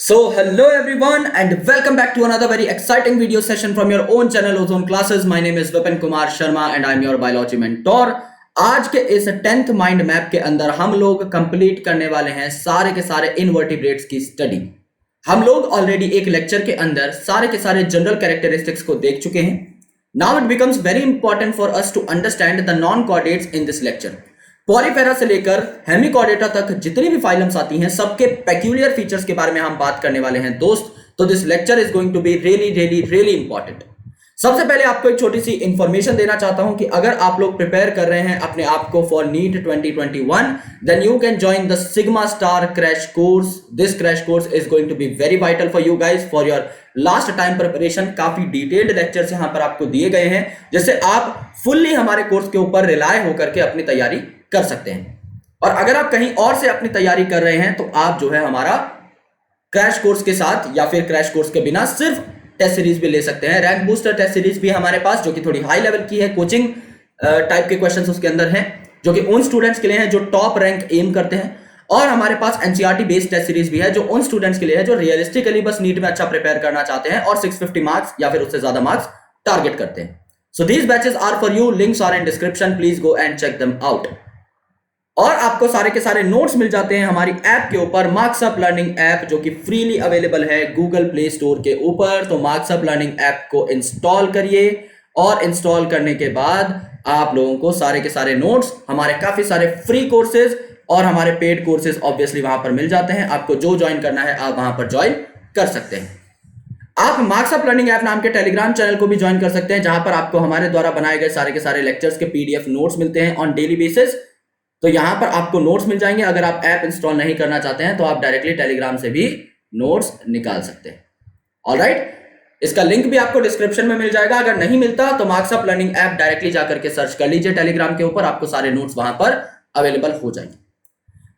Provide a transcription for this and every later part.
So hello everyone and welcome back to another very exciting video session from your own channel Ozone Classes. My name is Vipin Kumar Sharma and I am your biology mentor. आज के इस 10th mind map के अंदर हम लोग complete करने वाले हैं सारे के सारे इनवर्टिब्रेट्स की स्टडी। हम लोग ऑलरेडी एक लेक्चर के अंदर सारे के सारे जनरल कैरेक्टरिस्टिक्स को देख चुके हैं। Now it becomes very important for us to understand the non chordates in this lecture. Porifera से लेकर हेमिकॉर्डेटा तक जितनी भी फाइलम्स आती हैं सबके पेक्यूलियर फीचर्स के बारे में हम बात करने वाले हैं दोस्त। तो this lecture is going to be really important. सबसे पहले आपको एक छोटी सी इंफॉर्मेशन देना चाहता हूं कि अगर आप लोग प्रिपेयर कर रहे हैं अपने आप को for NEET 2021 then you can join the Sigma Star crash course. This crash course is going to be very vital for you guys for your last time preparation. काफी डिटेल्ड लेक्चर्स यहां पर आपको दिए गए हैं जिससे आप फुल्ली हमारे कोर्स के ऊपर रिलाय होकर के अपनी तैयारी कर सकते हैं। और अगर आप कहीं और से अपनी तैयारी कर रहे हैं तो आप जो है हमारा क्रैश कोर्स के साथ या फिर क्रैश कोर्स के बिना सिर्फ टेस्ट सीरीज भी ले सकते हैं। रैंक बूस्टर टेस्ट सीरीज भी हमारे पास जो कि थोड़ी हाई लेवल की है, कोचिंग टाइप के क्वेश्चंस उसके अंदर हैं जो कि उन स्टूडेंट्स के लिए हैं जो टॉप रैंक एम करते हैं। और हमारे पास एनसीईआरटी बेस्ड टेस्ट सीरीज भी है जो उन स्टूडेंट्स के लिए है जो रियलिस्टिकली बस नीट में अच्छा प्रिपेयर करना चाहते हैं और 650 मार्क्स या फिर उससे ज्यादा मार्क्स टारगेट करते हैं। So these batches are for you, links are in description, please go and check them out. और आपको सारे के सारे नोट्स मिल जाते हैं हमारी ऐप के ऊपर, मार्क्स अप लर्निंग ऐप जो कि फ्रीली अवेलेबल है गूगल प्ले स्टोर के ऊपर। तो मार्क्स अप लर्निंग ऐप को इंस्टॉल करिए और इंस्टॉल करने के बाद आप लोगों को सारे के सारे नोट्स, हमारे काफी सारे फ्री कोर्सेज और हमारे पेड कोर्सेज ऑब्वियसली वहां पर मिल जाते हैं। आपको जो ज्वाइन करना है आप वहां पर ज्वाइन कर सकते हैं। आप मार्क्स अप लर्निंग ऐप नाम के टेलीग्राम चैनल को भी ज्वाइन कर सकते हैं जहां पर आपको हमारे द्वारा बनाए गए सारे के सारे लेक्चर्स के पीडीएफ नोट्स मिलते हैं ऑन डेली बेसिस। तो यहां पर आपको नोट्स मिल जाएंगे। अगर आप ऐप इंस्टॉल नहीं करना चाहते हैं तो आप डायरेक्टली टेलीग्राम से भी नोट्स निकाल सकते हैं। ऑलराइट, इसका लिंक भी आपको डिस्क्रिप्शन में मिल जाएगा। अगर नहीं मिलता तो marks up learning app directly जाकर के सर्च कर लीजिए टेलीग्राम के ऊपर, आपको सारे नोट्स वहां पर अवेलेबल हो जाएंगे।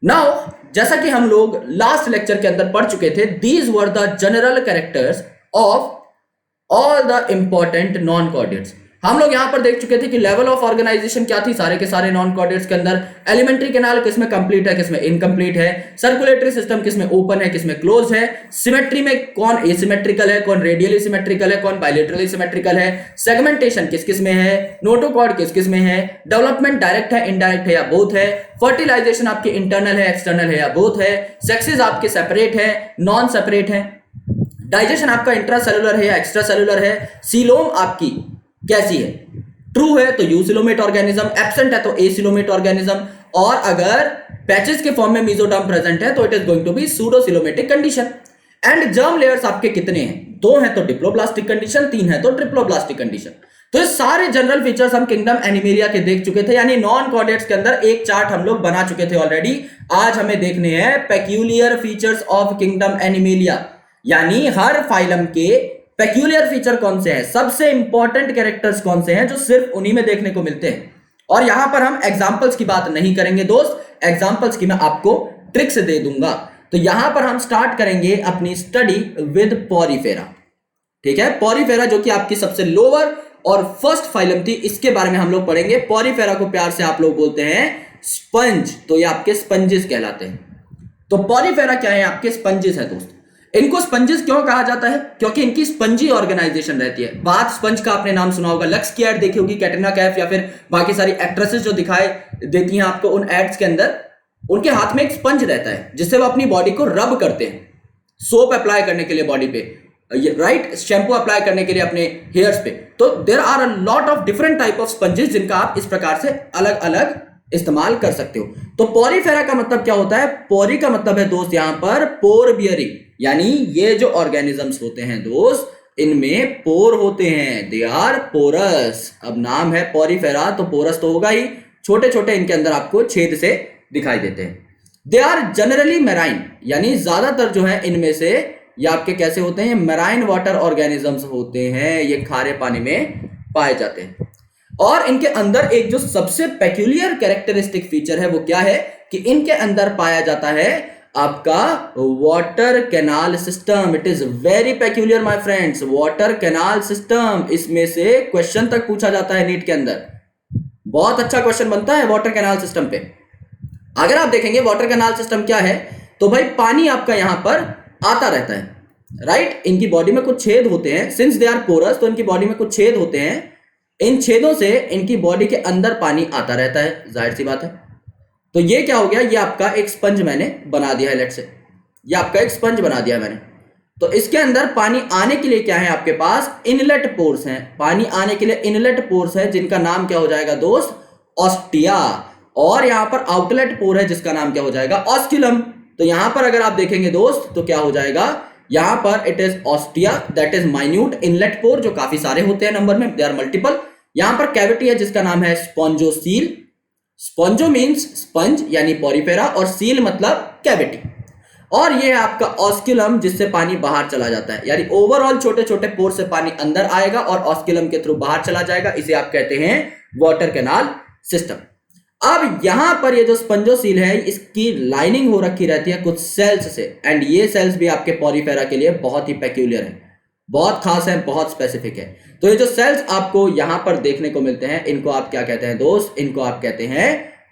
नाउ जैसा कि हम लोग लास्ट लेक्चर के अंदर पढ़ चुके थे, these were the general characters of all the important non coordinates. हम लोग यहां पर देख चुके थे कि लेवल ऑफ ऑर्गेनाइजेशन क्या थी सारे के सारे नॉन कोऑर्डिनेट्स के अंदर। एलिमेंट्री कैनाल किसमें कंप्लीट है, किसमें इनकम्प्लीट है। सर्कुलेटरी सिस्टम किसमें ओपन है, किसमें क्लोज है। सिमेट्री में कौन एसिमेट्रिकल है, कौन रेडियली सिमेट्रिकल है, कौन बायलेटरली सिमेट्रिकल है। सेगमेंटेशन किस किस में है, नोटोकॉर्ड किस किस में है। डेवलपमेंट डायरेक्ट है, इनडायरेक्ट है या बोथ है। फर्टिलाइजेशन आपके इंटरनल है, एक्सटर्नल है या बोथ है। सेक्सेस आपके सेपरेट है, नॉन सेपरेट है। डाइजेशन आपका इंट्रासेलुलर है या एक्स्ट्रा सेलुलर है। सीलोम आपकी कैसी है, ट्रू है तो यूसिलोमेट ऑर्गेनिज्म, एब्सेंट है तो एसिलोमेट ऑर्गेनिज्म। और अगर पैचेस के फॉर्म में मेसोडर्म प्रेजेंट है तो it is going to be pseudocoelomate condition. And germ layers आपके कितने हैं, 2 हैं तो डिप्लोब्लास्टिक कंडीशन, 3 है तो ट्रिप्लोब्लास्टिक कंडीशन। तो ये सारे जनरल फीचर्स हम किंगडम एनिमेलिया के देख चुके थे, यानी नॉन कोऑर्डिनेट्स के अंदर एक चार्ट हम लोग बना चुके थे ऑलरेडी। आज हमें देखने हैं peculiar features of kingdom animalia, यानी हर फाइलम के पेक्यूलियर फीचर कौन से हैं, सबसे इंपॉर्टेंट कैरेक्टर्स कौन से हैं जो सिर्फ उन्हीं में देखने को मिलते हैं। और यहां पर हम एग्जांपल्स की बात नहीं करेंगे दोस्त, एग्जांपल्स की मैं आपको ट्रिक्स दे दूंगा। तो यहां पर हम स्टार्ट करेंगे अपनी स्टडी विद पॉरीफेरा। ठीक है, पॉरीफेरा जो कि आपकी सबसे लोअर और फर्स्ट फाइलम थी, इसके बारे में हम लोग पढ़ेंगे। पॉरीफेरा को प्यार से आप लोग बोलते हैं स्पंज, तो ये आपके स्पंजेस कहलाते हैं। तो पॉलीफेरा क्या है, आपके स्पंजेस है दोस्त। इनको स्पंजेस क्यों कहा जाता है, क्योंकि इनकी स्पंजी ऑर्गेनाइजेशन रहती है। बात स्पंज का आपने नाम सुना होगा, लक्स की एड देखी होगी, कैटरीना कैफ या फिर बाकी सारी एक्ट्रेसेस जो दिखाई देती हैं आपको उन एड्स के अंदर, उनके हाथ में एक स्पंज रहता है जिससे वो अपनी बॉडी को रब करते हैं, सोप अप्लाई करने के लिए बॉडी पे, राइट, शैम्पू अप्लाई करने के लिए अपने हेयर्स पे। तो there are a lot of different type of sponges जिनका आप इस प्रकार से अलग अलग इस्तेमाल कर सकते हो। तो पॉलीफेरा का मतलब क्या होता है, पोरी का मतलब है दोस्त यहां पर पोर बियरिंग, यानी ये जो ऑर्गेनिजम्स होते हैं दोस्त इनमें पोर होते हैं, दे आर पोरस। अब नाम है पॉलीफेरा तो पोरस तो होगा ही, छोटे छोटे इनके अंदर आपको छेद से दिखाई देते हैं। दे आर जनरली मैराइन, यानी ज्यादातर जो है इनमें से ये आपके कैसे होते हैं, मैराइन वाटर ऑर्गेनिजम्स होते हैं, ये खारे पानी में पाए जाते हैं। और इनके अंदर एक जो सबसे पेक्यूलियर कैरेक्टरिस्टिक फीचर है वो क्या है कि इनके अंदर पाया जाता है आपका water canal system. It is very peculiar my friends, water canal system. इसमें से क्वेश्चन तक पूछा जाता है नीट के अंदर, बहुत अच्छा क्वेश्चन बनता है वाटर कैनाल सिस्टम पे। अगर आप देखेंगे वाटर कैनाल सिस्टम क्या है तो भाई पानी आपका यहां पर आता रहता है, राइट। इनकी बॉडी में कुछ छेद होते हैं, सिंस दे आर पोरस, तो इनकी बॉडी में कुछ छेद होते हैं, इन छेदों से इनकी बॉडी के अंदर पानी आता रहता है, जाहिर सी बात है। तो ये क्या हो गया, ये आपका एक स्पंज मैंने बना दिया है, लेट से ये आपका एक स्पंज बना दिया है मैंने। तो इसके अंदर पानी आने के लिए क्या है, आपके पास इनलेट पोर्स हैं, पानी आने के लिए इनलेट पोर्स है, जिनका नाम क्या हो जाएगा दोस्त, ऑस्टिया। और यहां पर आउटलेट पोर है, जिसका नाम क्या हो जाएगा, ऑस्क्यूलम। तो यहां पर अगर आप देखेंगे दोस्त तो क्या हो जाएगा, यहां पर it is ostia, that is minute inlet pore, जो काफी सारे होते हैं नंबर में, दे आर मल्टीपल। यहां पर कैविटी है जिसका नाम है स्पॉन्जोसील, स्पॉन्जो मीन्स स्पंज यानी पॉरीफेरा, और सील मतलब कैविटी। और ये है आपका ऑस्क्यूलम, जिससे पानी बाहर चला जाता है, यानी ओवरऑल छोटे छोटे पोर से पानी अंदर आएगा और ऑस्क्यूलम के थ्रू बाहर चला जाएगा, इसे आप कहते हैं वाटर कैनाल सिस्टम। अब यहां पर ये जो स्पंजोसील है, इसकी लाइनिंग हो रखी रहती है कुछ सेल्स से, एंड ये सेल्स भी आपके पॉरीफेरा के लिए बहुत ही पेक्यूलियर है, बहुत खास है, बहुत स्पेसिफिक है। तो ये जो सेल्स आपको यहां पर देखने को मिलते हैं, इनको आप क्या कहते हैं दोस्त, इनको आप कहते हैं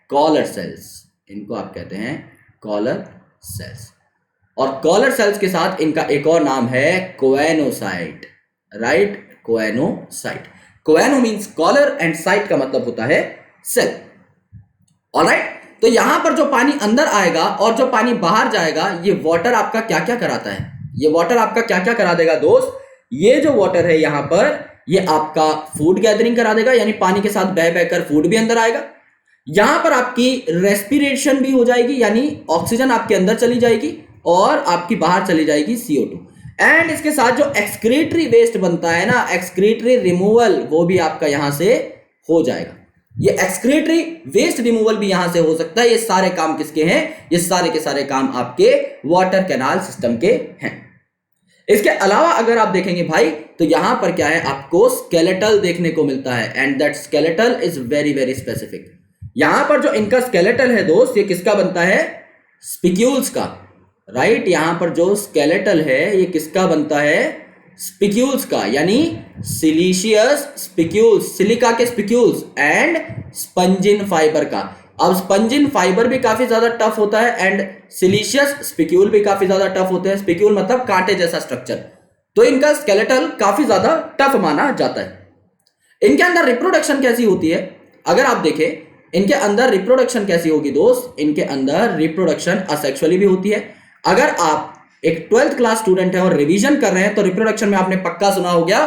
कॉलर सेल्स, इनको आप कहते हैं कॉलर सेल्स। और कॉलर सेल्स के साथ इनका एक और नाम है choanocyte, right, choanocyte. Choano means collar and cyte का मतलब होता है सेल, ऑलराइट। तो यहां पर जो पानी अंदर आएगा और जो पानी बाहर जाएगा, ये वाटर आपका क्या क्या कराता है, ये वाटर आपका क्या क्या करा देगा दोस्त, ये जो वाटर है यहां पर, ये आपका फूड गैदरिंग करा देगा, यानी पानी के साथ बह बहकर फूड भी अंदर आएगा। यहां पर आपकी रेस्पिरेशन भी हो जाएगी, यानी ऑक्सीजन आपके अंदर चली जाएगी और आपकी बाहर चली जाएगी CO2। एंड इसके साथ जो एक्सक्रीटरी वेस्ट बनता है ना, एक्सक्रीटरी रिमूवल, वो भी आपका यहां से हो जाएगा। ये एक्सक्रीटरी वेस्ट रिमूवल भी यहां से हो सकता है। ये सारे काम किसके हैं, ये सारे के सारे काम आपके वाटर कैनाल सिस्टम के हैं। इसके अलावा अगर आप देखेंगे भाई, तो यहां पर क्या है, आपको स्केलेटल देखने को मिलता है, and that skeletal is very very specific. यहां पर जो इनका स्केलेटल है दोस्त, ये किसका बनता है, स्पिक्यूल्स का, राइट। यहां पर जो स्केलेटल है ये किसका बनता है, स्पिक्यूल्स का, यानी सिलिशियस स्पिक्यूल्स, सिलिका के स्पिक्यूल्स, एंड स्पंजिन फाइबर का। अब स्पंजिन फाइबर भी काफी ज्यादा टफ होता है, एंड सिलिशियस स्पिक्यूल भी काफी ज्यादा टफ होते हैं। स्पिक्यूल मतलब कांटे जैसा स्ट्रक्चर, तो इनका स्केलेटल काफी ज्यादा टफ माना जाता है। इनके अंदर रिप्रोडक्शन कैसी होती है, अगर आप देखें इनके अंदर रिप्रोडक्शन कैसी होगी दोस्त, इनके अंदर रिप्रोडक्शन असेक्सुअली भी होती है। अगर आप एक 12th क्लास स्टूडेंट है और रिवीजन कर रहे हैं, तो रिप्रोडक्शन में आपने पक्का सुना हो गया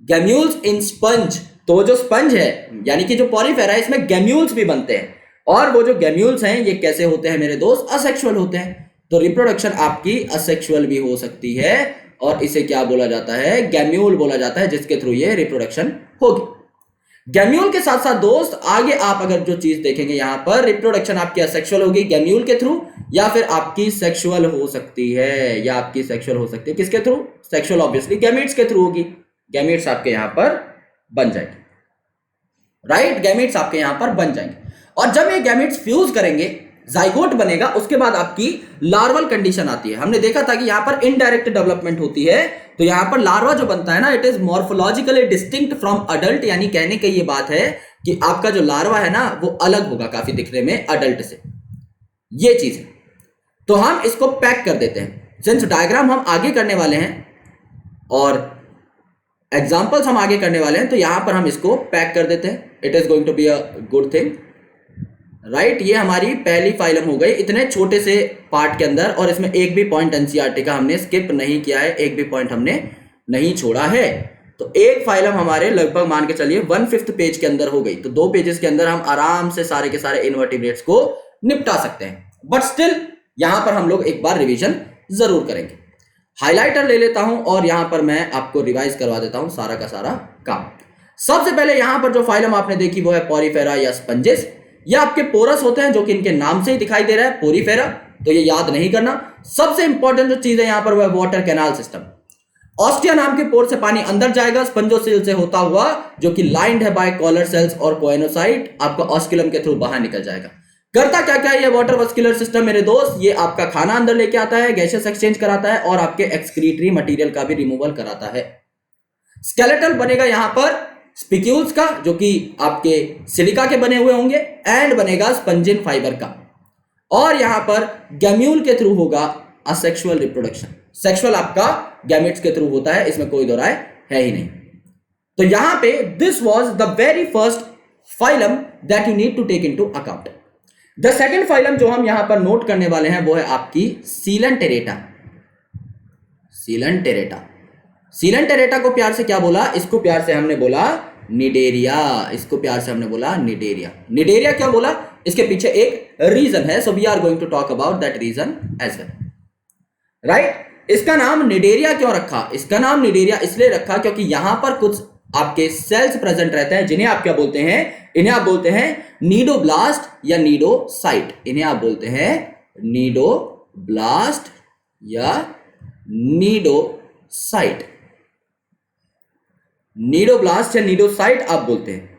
गैम्यूल्स इन स्पंज। तो वो जो स्पंज है, यानी कि जो पॉरीफेरा है, इसमें गैम्यूल्स भी बनते हैं, और वो जो गैम्यूल्स हैं ये कैसे होते हैं मेरे दोस्त, असेक्सुअल होते हैं। तो रिप्रोडक्शन आपकी असेक्सुअल भी हो सकती है, और इसे क्या बोला जाता है, गैम्यूल बोला जाता है, जिसके थ्रू ये रिप्रोडक्शन होगी। गैम्यूल के साथ साथ दोस्त आगे आप अगर जो चीज देखेंगे, यहां पर रिप्रोडक्शन आपकी असेक्सुअल होगी गैम्यूल के थ्रू, या फिर आपकी सेक्सुअल हो सकती है, या आपकी सेक्सुअल हो सकती है किसके थ्रू, सेक्सुअल ऑब्वियसली गैमेट्स के थ्रू होगी। गैमेट्स आपके यहां पर बन जाएंगे, राइट, गैमेट्स आपके यहां पर बन जाएंगे। और जब ये गैमेट्स फ्यूज करेंगे, जाइगोट बनेगा, उसके बाद आपकी लार्वल कंडीशन आती है। हमने देखा था कि यहां पर इनडायरेक्ट डेवलपमेंट होती है, तो यहां पर लार्वा जो बनता है ना, it is morphologically distinct from adult, यानी कहने की ये बात है कि आपका जो लार्वा है ना, वो अलग होगा काफी दिखने में अडल्ट से, ये चीज है। तो हम इसको पैक कर देते हैं, सिंस डायग्राम हम आगे करने वाले हैं और एग्जाम्पल्स हम आगे करने वाले हैं, तो यहां पर हम इसको पैक कर देते हैं। It is going to be a good thing, right. ये हमारी पहली फाइलम हो गई इतने छोटे से पार्ट के अंदर, और इसमें एक भी पॉइंट एनसीईआरटी का हमने स्किप नहीं किया है, एक भी पॉइंट हमने नहीं छोड़ा है। तो एक फाइलम हमारे लगभग मान के चलिए 1/5 पेज के अंदर हो गई, तो 2 पेजेस के अंदर हम आराम से सारे के सारे इनवर्टिब्रेट्स को निपटा सकते हैं। बट स्टिल यहां पर हम लोग एक बार रिवीजन जरूर करेंगे। हाइलाइटर ले लेता हूं और यहां पर मैं आपको रिवाइज करवा देता हूं सारा का सारा काम। सबसे पहले यहां पर जो फाइलम आपने देखी वो है पॉरीफेरा या स्पंजेस। ये आपके पोरस होते हैं, जो कि इनके नाम से ही दिखाई दे रहा है पोरीफेरा, तो ये याद नहीं करना। सबसे इंपॉर्टेंट जो चीज है यहां पर वो है वाटर कैनाल सिस्टम। ऑस्टिया नाम के पोर से पानी अंदर जाएगा स्पंजोसील से होता हुआ, जो कि लाइंड है बाय कॉलर सेल्स और कोएनोसाइट, आपका ऑस्क्यूलम के थ्रू बाहर निकल जाएगा। करता क्या क्या है ये वाटर वस्कुलर सिस्टम मेरे दोस्त, ये आपका खाना अंदर लेके आता है, गैसेस एक्सचेंज कराता है, और आपके एक्सक्रीटरी मटेरियल का भी रिमूवल कराता है। स्केलेटल बनेगा यहां पर स्पिक्यूल्स का, जो कि आपके सिलिका के बने हुए होंगे, एंड बनेगा स्पंजिन फाइबर का, और यहां पर गैम्यूल के थ्रू होगा असेक्सुअल रिप्रोडक्शन। सेक्सुअल आपका गैमेट्स के थ्रू होता है, इसमें कोई दो राय है ही नहीं। तो यहां पे this was the very first phylum that you need to take into account. The second phylum जो हम यहां पर नोट करने वाले हैं वो है आपकी सीलेंटेरेटा। सीलेंटेरेटा, सीलेंटेरेटा को प्यार से क्या बोला? इसको प्यार से हमने बोला निडेरिया। इसको प्यार से हमने बोला निडेरिया। निडेरिया क्या बोला? इसके पीछे एक रीजन है, so we are going to talk about that reason as well, right. इसका नाम निडेरिया क्यों रखा? इसका नाम निडेरिया इसलिए रखा क्योंकि यहां पर कुछ आपके सेल्स प्रेजेंट रहते हैं जिन्हें आप क्या बोलते हैं? इन्हें आप बोलते हैं नीडोब्लास्ट या नीडोसाइट। इन्हें आप बोलते हैं नीडोब्लास्ट या नीडोसाइट। नीडोब्लास्ट या नीडोसाइट आप बोलते हैं।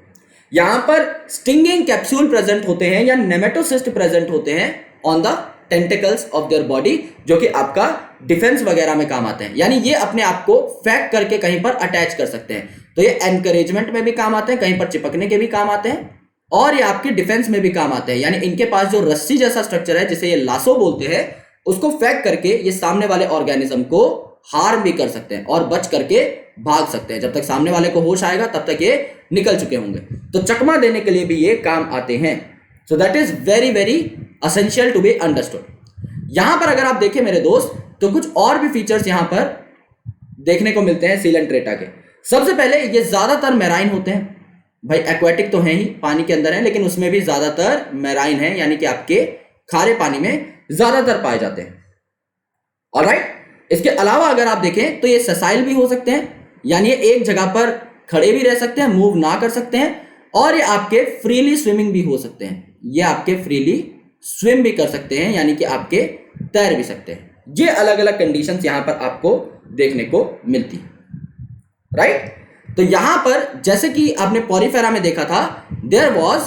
यहां पर स्टिंगिंग कैप्सूल प्रेजेंट होते हैं या नेमेटोसिस्ट प्रेजेंट होते हैं on the tentacles of their body, जो कि आपका डिफेंस वगैरह में काम आते हैं। यानी ये अपने आप को फैक करके कहीं पर अटैच कर सकते हैं, तो ये एनकरेजमेंट में भी काम आते हैं, कहीं पर चिपकने के भी काम आते हैं, और ये आपके डिफेंस में भी काम आते हैं। यानी इनके पास जो रस्सी जैसा स्ट्रक्चर है जिसे ये लासो बोलते हैं, उसको फैक करके ये सामने वाले ऑर्गेनिज्म को हार्म भी कर सकते हैं और बच करके भाग सकते हैं। जब तक सामने वाले को होश आएगा तब तक ये निकल चुके होंगे। तो चकमा देने के लिए भी ये काम आते हैं। So that is very very essential to be understood. यहां पर अगर आप देखें मेरे दोस्त, तो कुछ और भी फीचर्स यहां पर देखने को मिलते हैं सीलेंट्रेटा के। सबसे पहले ये ज्यादातर मैराइन होते हैं। भाई एक्वेटिक तो है ही, पानी के अंदर है, लेकिन उसमें भी ज्यादातर मैराइन है, यानी कि आपके खारे पानी में ज्यादातर पाए जाते हैं। ऑलराइट, इसके अलावा अगर आप देखें तो ये ससाइल भी हो सकते हैं, यानी ये एक जगह पर खड़े भी रह सकते हैं, मूव ना कर सकते हैं, और ये आपके फ्रीली स्विमिंग भी हो सकते हैं। ये आपके फ्रीली स्विम भी कर सकते हैं, यानी कि आपके तैर भी सकते हैं। ये अलग अलग कंडीशंस यहां पर आपको देखने को मिलती है, राइट। तो यहां पर जैसे कि आपने पॉरीफेरा में देखा था, देयर वाज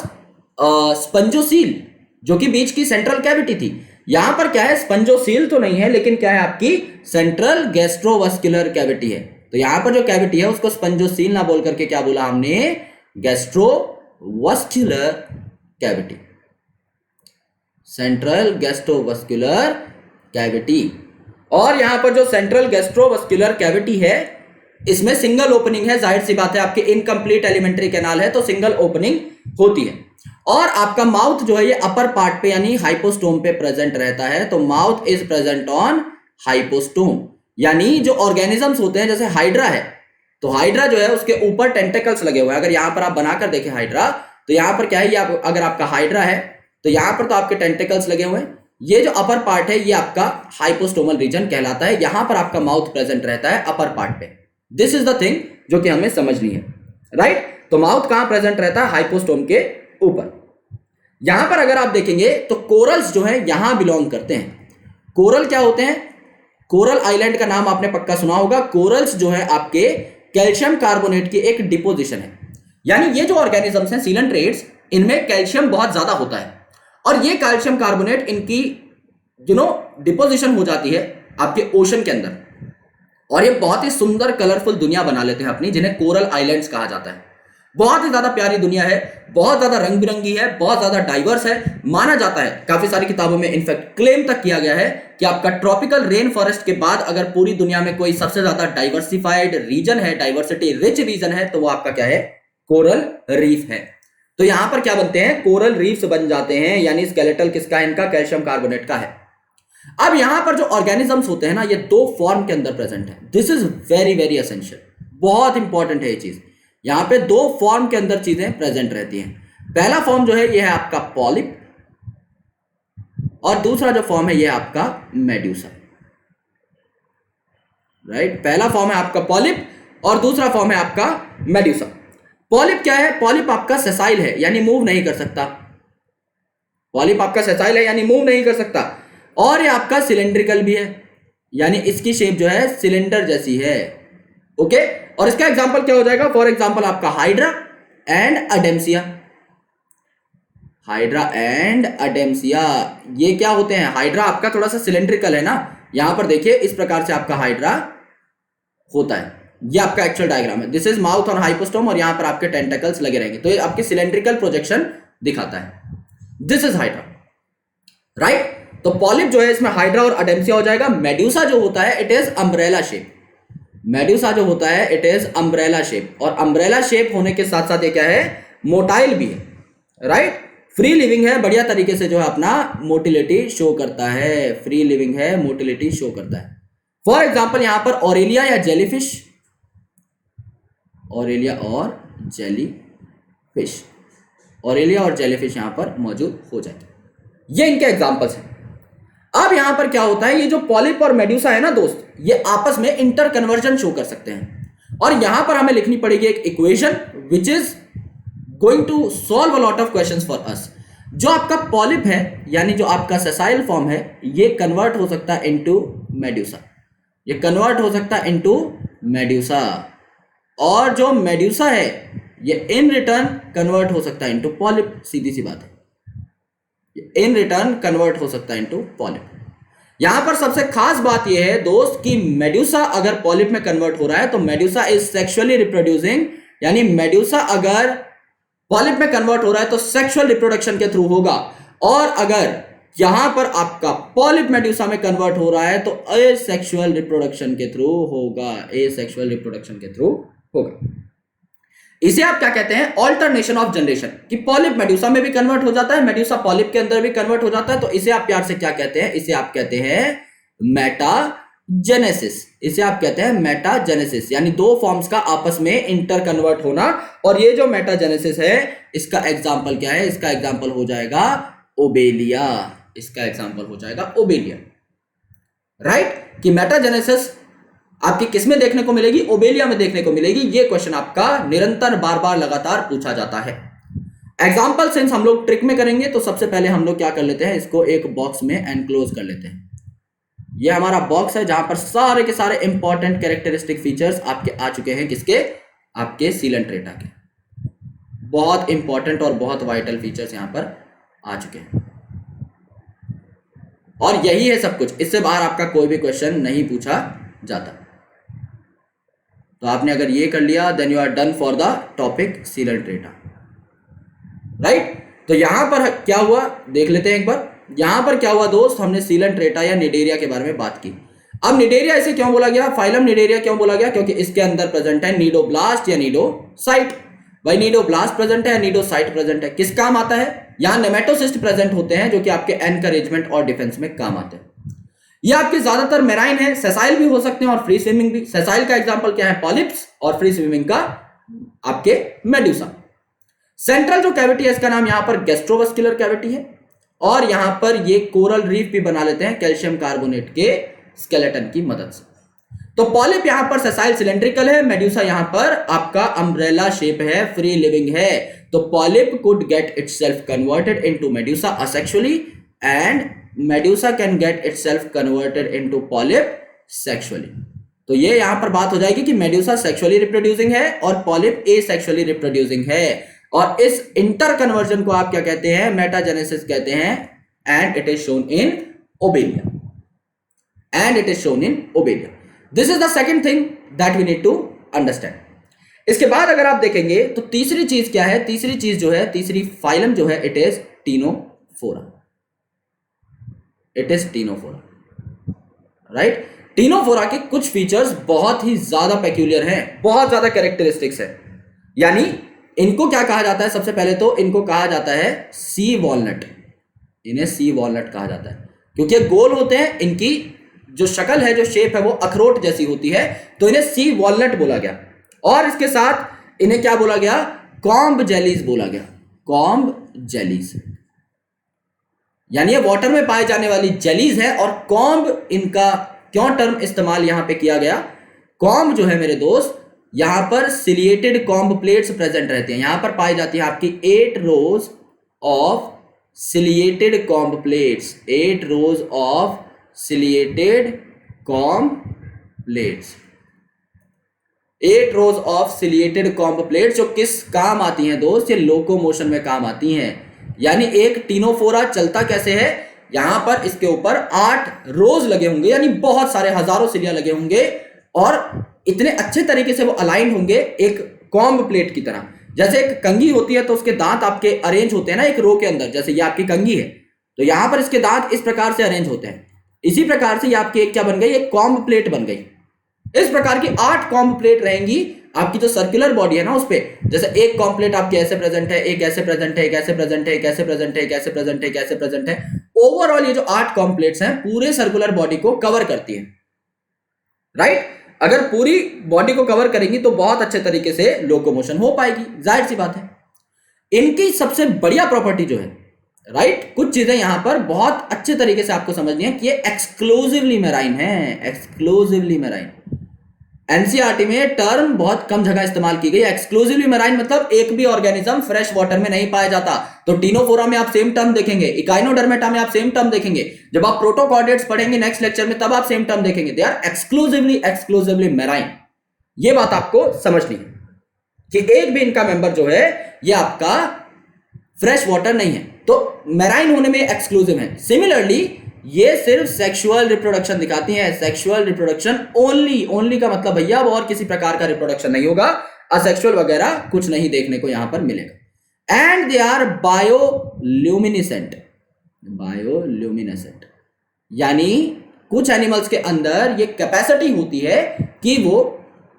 स्पंजोसील, जो कि बीच की सेंट्रल कैविटी थी। यहां पर क्या है? स्पंजोसील तो नहीं है, लेकिन क्या है? आपकी सेंट्रल गैस्ट्रोवास्कुलर कैविटी है। तो यहां पर जो कैविटी है उसको स्पंजोसील ना बोल करके क्या बोला हमने? Gastrovascular cavity, central gastrovascular cavity. और यहां पर जो सेंट्रल गैस्ट्रोवास्कुलर कैविटी है, इसमें सिंगल ओपनिंग है। जाहिर सी बात है, आपके इनकम्प्लीट एलिमेंट्री कैनाल है तो सिंगल ओपनिंग होती है। और आपका माउथ जो है ये अपर पार्ट पे यानी हाइपोस्टोम पे प्रेजेंट रहता है। तो mouth is present on hypostome, यानी जो ऑर्गेनिजम्स होते हैं, जैसे हाइड्रा है, तो हाइड्रा जो है उसके ऊपर टेंटेकल्स लगे हुए हैं। अगर यहां पर आप बनाकर देखें हाइड्रा, तो यहां पर क्या है? ये अगर आपका हाइड्रा है तो यहां पर तो आपके टेंटेकल्स लगे हुए हैं। ये जो अपर पार्ट है ये आपका हाइपोस्टोमल रीजन कहलाता है। यहां पर आपका माउथ प्रेजेंट रहता है अपर पार्ट पे। दिस इज द थिंग जो कि हमें समझनी है, राइट। तो माउथ कहां प्रेजेंट रहता है? हाइपोस्टोम के ऊपर। यहां पर अगर आप देखेंगे तो कोरल्स जो है यहां बिलोंग करते हैं। कोरल क्या होते हैं? कोरल आइलैंड का नाम आपने पक्का सुना होगा। कोरल्स जो है आपके कैल्शियम कार्बोनेट की एक डिपोजिशन है। यानी ये जो ऑर्गेनिजम्स हैं सीलेंट्रेट्स, इनमें कैल्शियम बहुत ज्यादा होता है, और ये कैल्शियम कार्बोनेट इनकी डिपोजिशन हो जाती है आपके ओशन के अंदर, और ये बहुत ही सुंदर कलरफुल दुनिया बना लेते हैं अपनी, जिन्हें कोरल आइलैंड्स कहा जाता है। बहुत ही ज्यादा प्यारी दुनिया है, बहुत ज्यादा रंग बिरंगी है, बहुत ज्यादा डाइवर्स है। माना जाता है, काफी सारी किताबों में इनफैक्ट क्लेम तक किया गया है कि आपका ट्रॉपिकल रेन फॉरेस्ट के बाद अगर पूरी दुनिया में कोई सबसे ज्यादा डाइवर्सिफाइड रीजन है, डाइवर्सिटी रिच रीजन है, तो वो आपका क्या है? कोरल रीफ है। तो यहां पर क्या बनते हैं? कोरल रीफ्स बन जाते हैं, यानी स्केलेटल किसका है? इनका कैल्शियम कार्बोनेट का है। अब यहां पर जो ऑर्गेनिजम्स होते हैं ना, ये दो फॉर्म के अंदर प्रेजेंट है। This is very very essential, बहुत इंपॉर्टेंट है ये चीज। यहां पे दो फॉर्म के अंदर चीजें प्रेजेंट रहती हैं। पहला फॉर्म जो है ये है आपका पॉलिप, और दूसरा जो फॉर्म है ये है आपका मेड्यूसा, राइट। पहला फॉर्म है आपका पॉलिप और दूसरा फॉर्म है आपका मेड्यूसा। पॉलिप क्या है? पॉलिप आपका सेसाइल है, यानी मूव नहीं कर सकता। पॉलिप आपका सेसाइल है यानी मूव नहीं कर सकता, और ये आपका सिलेंड्रिकल भी है, यानी इसकी शेप जो है सिलेंडर जैसी है। ओके, और इसका एग्जांपल क्या हो जाएगा? फॉर एग्जांपल आपका हाइड्रा एंड अडेम्सिया। हाइड्रा एंड अडेम्सिया ये क्या होते हैं? हाइड्रा आपका थोड़ा सा सिलेंड्रिकल है ना, यहां पर देखिए इस प्रकार से आपका हाइड्रा होता है। ये आपका एक्चुअल डायग्राम है। This is mouth on hypostome, और यहां पर आपके टेंटेकल्स लगे रहेंगे, तो ये आपके सिलेंड्रिकल प्रोजेक्शन दिखाता है। This is hydra, right. तो पॉलिप जो है इसमें हाइड्रा और अडेम्सिया हो जाएगा। मेड्यूसा जो होता है it is umbrella shape. Medusa जो होता है इट इज अम्ब्रेला शेप, और अम्ब्रेला शेप होने के साथ साथ ये क्या है, मोटाइल भी है, राइट। फ्री लिविंग है, बढ़िया तरीके से जो है अपना मोटिलिटी शो करता है, फ्री लिविंग है, मोटिलिटी शो करता है। फॉर एग्जाम्पल यहां पर ऑरेलिया या जेलीफिश, ऑरेलिया और जेलीफिश, ऑरेलिया और जेलीफिश यहां पर मौजूद हो जाएंगे। ये इनके एग्जांपल्स हैं। अब यहां पर क्या होता है, ये जो पॉलिप और मेड्यूसा है ना दोस्त, ये आपस में इंटर कन्वर्जन शो कर सकते हैं, और यहां पर हमें लिखनी पड़ेगी एक equation which is going to solve a lot of questions for us. जो आपका पॉलिप है यानी जो आपका सेसाइल फॉर्म है, ये कन्वर्ट हो सकता है इनटू मेड्यूसा, ये कन्वर्ट हो सकता है इनटू मेड्यूसा, और जो मेड्यूसा है ये इन रिटर्न कन्वर्ट हो सकता है इनटू पॉलिप। सीधी सी बात है, इन रिटर्न कन्वर्ट हो सकता है इनटू पॉलिप। यहां पर सबसे खास बात यह है दोस्त कि मेड्यूसा अगर पॉलिप में कन्वर्ट हो रहा है तो मेड्यूसा इज सेक्सुअली रिप्रोड्यूसिंग, यानी मेड्यूसा अगर पॉलिप में कन्वर्ट हो रहा है तो सेक्सुअल रिप्रोडक्शन के थ्रू होगा, और अगर यहां पर आपका पॉलिप मेड्यूसा में कन्वर्ट हो रहा है तो एसेक्सुअल रिप्रोडक्शन के थ्रू होगा, एसेक्सुअल रिप्रोडक्शन के थ्रू होगा। इसे आप क्या कहते हैं, ऑल्टरनेशन ऑफ जनरेशन, कि पॉलिप मेड्यूसा में भी कन्वर्ट हो जाता है, मेड्यूसा पॉलिप के अंदर भी कन्वर्ट हो जाता है, तो इसे आप प्यार से क्या कहते हैं, इसे आप कहते हैं मेटाजेनेसिस। इसे आप कहते हैं मेटाजेनेसिस, यानी दो फॉर्म्स का आपस में इंटर कन्वर्ट होना। और ये जो मेटाजेनेसिस है इसका एग्जांपल क्या है, इसका एग्जांपल हो जाएगा ओबेलिया, इसका एग्जांपल हो जाएगा ओबेलिया, राइट। कि मेटाजेनेसिस आपकी किस में देखने को मिलेगी, ओबेलिया में देखने को मिलेगी। ये क्वेश्चन आपका निरंतर बार बार लगातार पूछा जाता है। एग्जांपल सिंस हम लोग ट्रिक में करेंगे तो सबसे पहले हम लोग क्या कर लेते हैं, इसको एक बॉक्स में एनक्लोज कर लेते हैं। ये हमारा बॉक्स है जहां पर सारे के सारे इंपॉर्टेंट कैरेक्टरिस्टिक फीचर्स आपके आ चुके हैं, किसके, आपके सीलेंट्रेटा के। बहुत इंपॉर्टेंट और बहुत वाइटल फीचर्स यहां पर आ चुके हैं, और यही है सब कुछ। इससे बाहर आपका कोई भी क्वेश्चन नहीं पूछा जाता। तो आपने अगर ये कर लिया then you are done for the topic Coelenterata, right. तो यहां पर क्या हुआ देख लेते हैं एक बार। यहां पर क्या हुआ दोस्त, हमने सीलेंट्रेटा या निडेरिया के बारे में बात की। अब निडेरिया इसे क्यों बोला गया, फाइलम निडेरिया क्यों बोला गया, क्योंकि इसके अंदर प्रेजेंट है नीडोब्लास्ट या नीडोसाइट। भाई नीडोब्लास्ट प्रेजेंट है या नीडोसाइट प्रेजेंट है, किस काम आता है, यहां नेमेटोसिस्ट प्रेजेंट होते हैं जो कि आपके एनकरेजमेंट और डिफेंस में काम आते हैं। ये आपके ज्यादातर मेराइन है, सेसाइल भी हो सकते हैं और फ्री स्विमिंग भी। सेसाइल का एग्जांपल क्या है, पॉलिप्स, और फ्री स्विमिंग का आपके मेड्यूसा। सेंट्रल जो कैविटी है इसका नाम यहां पर गैस्ट्रोवस्कुलर कैविटी है, और यहां पर ये कोरल रीफ भी बना लेते हैं कैल्शियम कार्बोनेट के स्केलेटन की मदद से। तो पॉलिप यहां पर सेसाइल सिलेंड्रिकल है, मेड्यूसा यहां पर आपका अम्ब्रेला शेप है, फ्री लिविंग है। तो polyp could get itself converted into medusa asexually, and medusa can get itself converted into polyp sexually. तो ये यहां पर बात हो जाएगी कि मेड्यूसा सेक्सुअली रिप्रोड्यूसिंग है और पॉलिप एसेक्सुअली रिप्रोड्यूसिंग है, और इस इंटर कन्वर्जन को आप क्या कहते हैं, मेटाजेनेसिस कहते हैं, and it is shown in Obelia, and it is shown in Obelia. This is the second thing that we need to understand. इसके बाद अगर आप देखेंगे तो तीसरी चीज क्या है, तीसरी चीज जो है, तीसरी फाइलम जो है, it is Ctenophora, it is Ctenophora, right. Ctenophora के कुछ फीचर्स बहुत ही ज्यादा पेक्यूलियर हैं, बहुत ज्यादा कैरेक्टरिस्टिक्स है। यानी इनको क्या कहा जाता है, सबसे पहले तो इनको कहा जाता है सी वॉलनट, इन्हें सी वॉलनट कहा जाता है क्योंकि ये गोल होते हैं, इनकी जो शक्ल है, जो शेप है वो अखरोट जैसी होती है, तो इन्हें सी वॉलनट बोला गया। और इसके साथ इन्हें क्या बोला गया, कॉम्ब जेलीज बोला गया, कॉम्ब जेलीज, यानी ये वाटर में पाए जाने वाली जेलीज है। और कॉम्ब, इनका क्यों टर्म इस्तेमाल यहां पे किया गया, कॉम्ब जो है मेरे दोस्त, यहां पर सिलिएटेड कॉम्ब प्लेट्स प्रेजेंट रहती हैं। यहां पर पाई जाती है आपकी 8 रोज of ciliated comb plates, 8 rose of ciliated comb plates, 8 rose of ciliated comb plates, जो किस काम आती हैं दोस्त, ये लोकोमोशन में काम आती हैं। यानी एक टीनोफोरा चलता कैसे है, यहां पर इसके ऊपर 8 रोज लगे होंगे, यानी बहुत सारे हजारों सिलिया लगे होंगे, और इतने अच्छे तरीके से वो अलाइन होंगे एक कॉम्ब प्लेट की तरह। जैसे एक कंघी होती है तो उसके दांत आपके अरेंज होते हैं ना एक रो के अंदर, जैसे ये आपकी कंघी है, तो यहां पर इसके दांत इस प्रकार से अरेंज होते हैं। इसी प्रकार से ये आपकी एक क्या बन गई, एक कॉम्ब प्लेट बन गई। इस प्रकार की 8 कॉम्ब प्लेट रहेंगी आपकी जो सर्कुलर बॉडी है ना उस पे। जैसे एक कॉम्ब प्लेट आपकी ऐसे प्रेजेंट है, एक ऐसे प्रेजेंट है, एक ऐसे प्रेजेंट है, एक ऐसे प्रेजेंट है, एक ऐसे प्रेजेंट है, एक ऐसे प्रेजेंट है। ओवरऑल ये जो 8 कॉम्ब प्लेट्स हैं पूरे सर्कुलर बॉडी को कवर करती है, राइट। अगर पूरी बॉडी को कवर करेंगी तो बहुत अच्छे तरीके से लोकोमोशन हो पाएगी, जाहिर सी बात है। इनकी सबसे बढ़िया प्रॉपर्टी जो है, राइट, कुछ चीजें यहां पर बहुत अच्छे तरीके से आपको समझनी है कि ये एक्सक्लूसिवली मैराइन है, एक्सक्लूसिवली मैराइन। एनसीईआरटी में टर्म बहुत कम जगह इस्तेमाल की गई है। एक्सक्लूसिवली मैराइन मतलब एक भी ऑर्गेनिज्म फ्रेश वाटर में नहीं पाया जाता। तो टीनोफोरा में आप सेम टर्म देखेंगे, इकाइनोडर्मेटा में आप सेम टर्म देखेंगे, जब आप प्रोटोकॉर्डेट्स पढ़ेंगे नेक्स्ट लेक्चर में तब आप सेम टर्म देखेंगे। They are exclusively marine. ये बात आपको समझनी है कि एक भी इनका मेंबर जो है ये आपका फ्रेश वाटर नहीं है, तो मैराइन होने में एक्सक्लूसिव है। सिमिलरली ये सिर्फ सेक्सुअल रिप्रोडक्शन दिखाती है, सेक्सुअल रिप्रोडक्शन ओनली। ओनली का मतलब भैया अब और किसी प्रकार का रिप्रोडक्शन नहीं होगा, असेक्सुअल वगैरह कुछ नहीं देखने को यहां पर मिलेगा। And they are bioluminescent, bioluminescent यानी कुछ एनिमल्स के अंदर ये कैपेसिटी होती है कि वो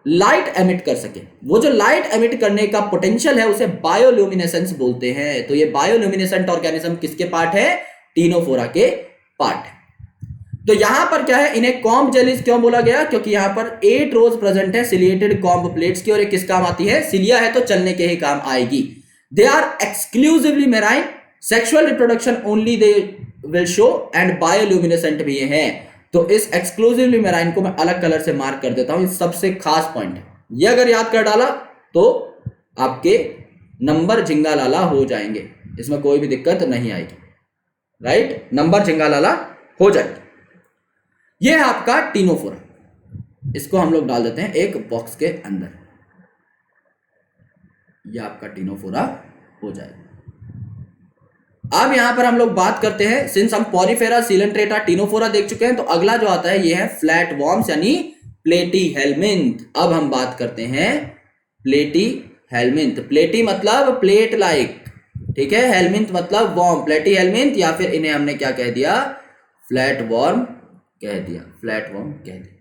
लाइट एमिट कर सके। वो जो लाइट एमिट करने का पोटेंशियल है उसे बायोल्यूमिनेसेंस बोलते हैं। तो ये बायोल्यूमिनेसेंट ऑर्गेनिज्म किसके पार्ट है, टीनोफोरा के पार्ट है। तो यहां पर क्या है, इन्हें कॉम्ब जेलीज क्यों बोला गया, क्योंकि यहां पर 8 रोज प्रेजेंट है सिलिएटेड कॉम्ब प्लेट्स की, और ये किस काम आती है, सिलिया है तो चलने के ही काम आएगी। They are exclusively marine, sexual reproduction only they will show, and bioluminescent भी ये हैं। तो इस एक्सक्लूसिवली मैराइन को मैं अलग कलर से मार्क कर देता हूं, ये सबसे खास पॉइंट है। ये अगर याद कर डाला तो आपके नंबर झिंगालाला हो जाएंगे, इसमें कोई भी दिक्कत नहीं आएगी, राइट, नंबर झिंगालाला हो जाएगी। ये है आपका टीनोफोरा। इसको हम लोग डाल देते हैं एक बॉक्स के अंदर, ये आपका टीनोफोरा हो जाएगा। अब यहां पर हम लोग बात करते हैं, सिंस हम पॉरीफेरा, सीलेंट्रेटा, टीनोफोरा देख चुके हैं, तो अगला जो आता है ये है फ्लैट वॉर्म्स यानी प्लेटी हेलमिंथ। अब हम बात करते हैं प्लेटी हेलमिंथ। प्लेटी मतलब प्लेट लाइक, ठीक है, हेलमिंथ मतलब वॉर्म, प्लेटी हेलमिंथ, या फिर इन्हें हमने क्या कह दिया, फ्लैट वॉर्म कह दिया, फ्लैट वॉर्म कह दिया।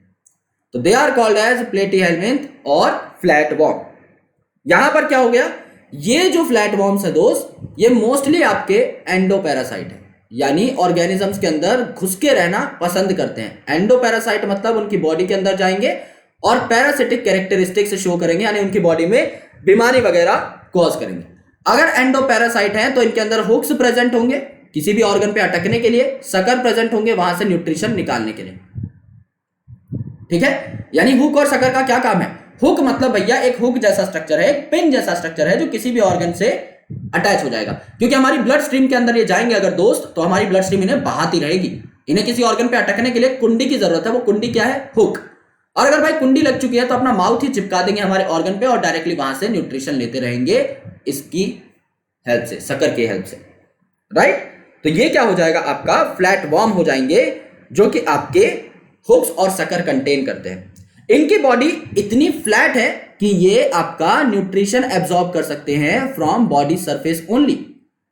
तो दे आर कॉल्ड एज प्लेटी हेलमिंथ और फ्लैट वॉर्म। यहां पर क्या हो गया, ये जो फ्लैट वॉर्म्स है दोस्त, ये मोस्टली आपके एंडोपैरासाइट है, यानी ऑर्गेनिजम्स के अंदर घुस के रहना पसंद करते हैं। एंडोपैरासाइट मतलब उनकी बॉडी के अंदर जाएंगे और पैरासिटिक कैरेक्टरिस्टिक्स शो करेंगे, यानी उनकी बॉडी में बीमारी वगैरह कॉज करेंगे। अगर एंडोपैरासाइट है तो इनके अंदर हुक्स प्रेजेंट होंगे किसी भी ऑर्गन पे अटकने के लिए, सकर प्रेजेंट होंगे वहां से न्यूट्रिशन निकालने के लिए, ठीक है। यानी हुक और सकर का क्या काम है, हुक मतलब भैया एक हुक जैसा स्ट्रक्चर है, एक पिन जैसा स्ट्रक्चर है जो किसी भी ऑर्गन से अटैच हो जाएगा, क्योंकि हमारी ब्लड स्ट्रीम के अंदर ये जाएंगे अगर दोस्त, तो हमारी ब्लड स्ट्रीम इन्हें बहाती रहेगी। इन्हें किसी ऑर्गन पे अटकने के लिए कुंडी की जरूरत है, वो कुंडी क्या है, हुक। और अगर भाई कुंडी लग चुकी है तो अपना माउथ ही चिपका देंगे हमारे ऑर्गन पे और डायरेक्टली वहां से न्यूट्रिशन लेते रहेंगे इसकी हेल्प से, सकर की हेल्प से, राइट। तो ये क्या हो जाएगा, आपका फ्लैट वॉर्म हो जाएंगे, जो कि आपके हुक्स और सकर कंटेन करते हैं। इनकी बॉडी इतनी फ्लैट है कि ये आपका न्यूट्रिशन एब्सॉर्ब कर सकते हैं फ्रॉम बॉडी सरफेस ओनली।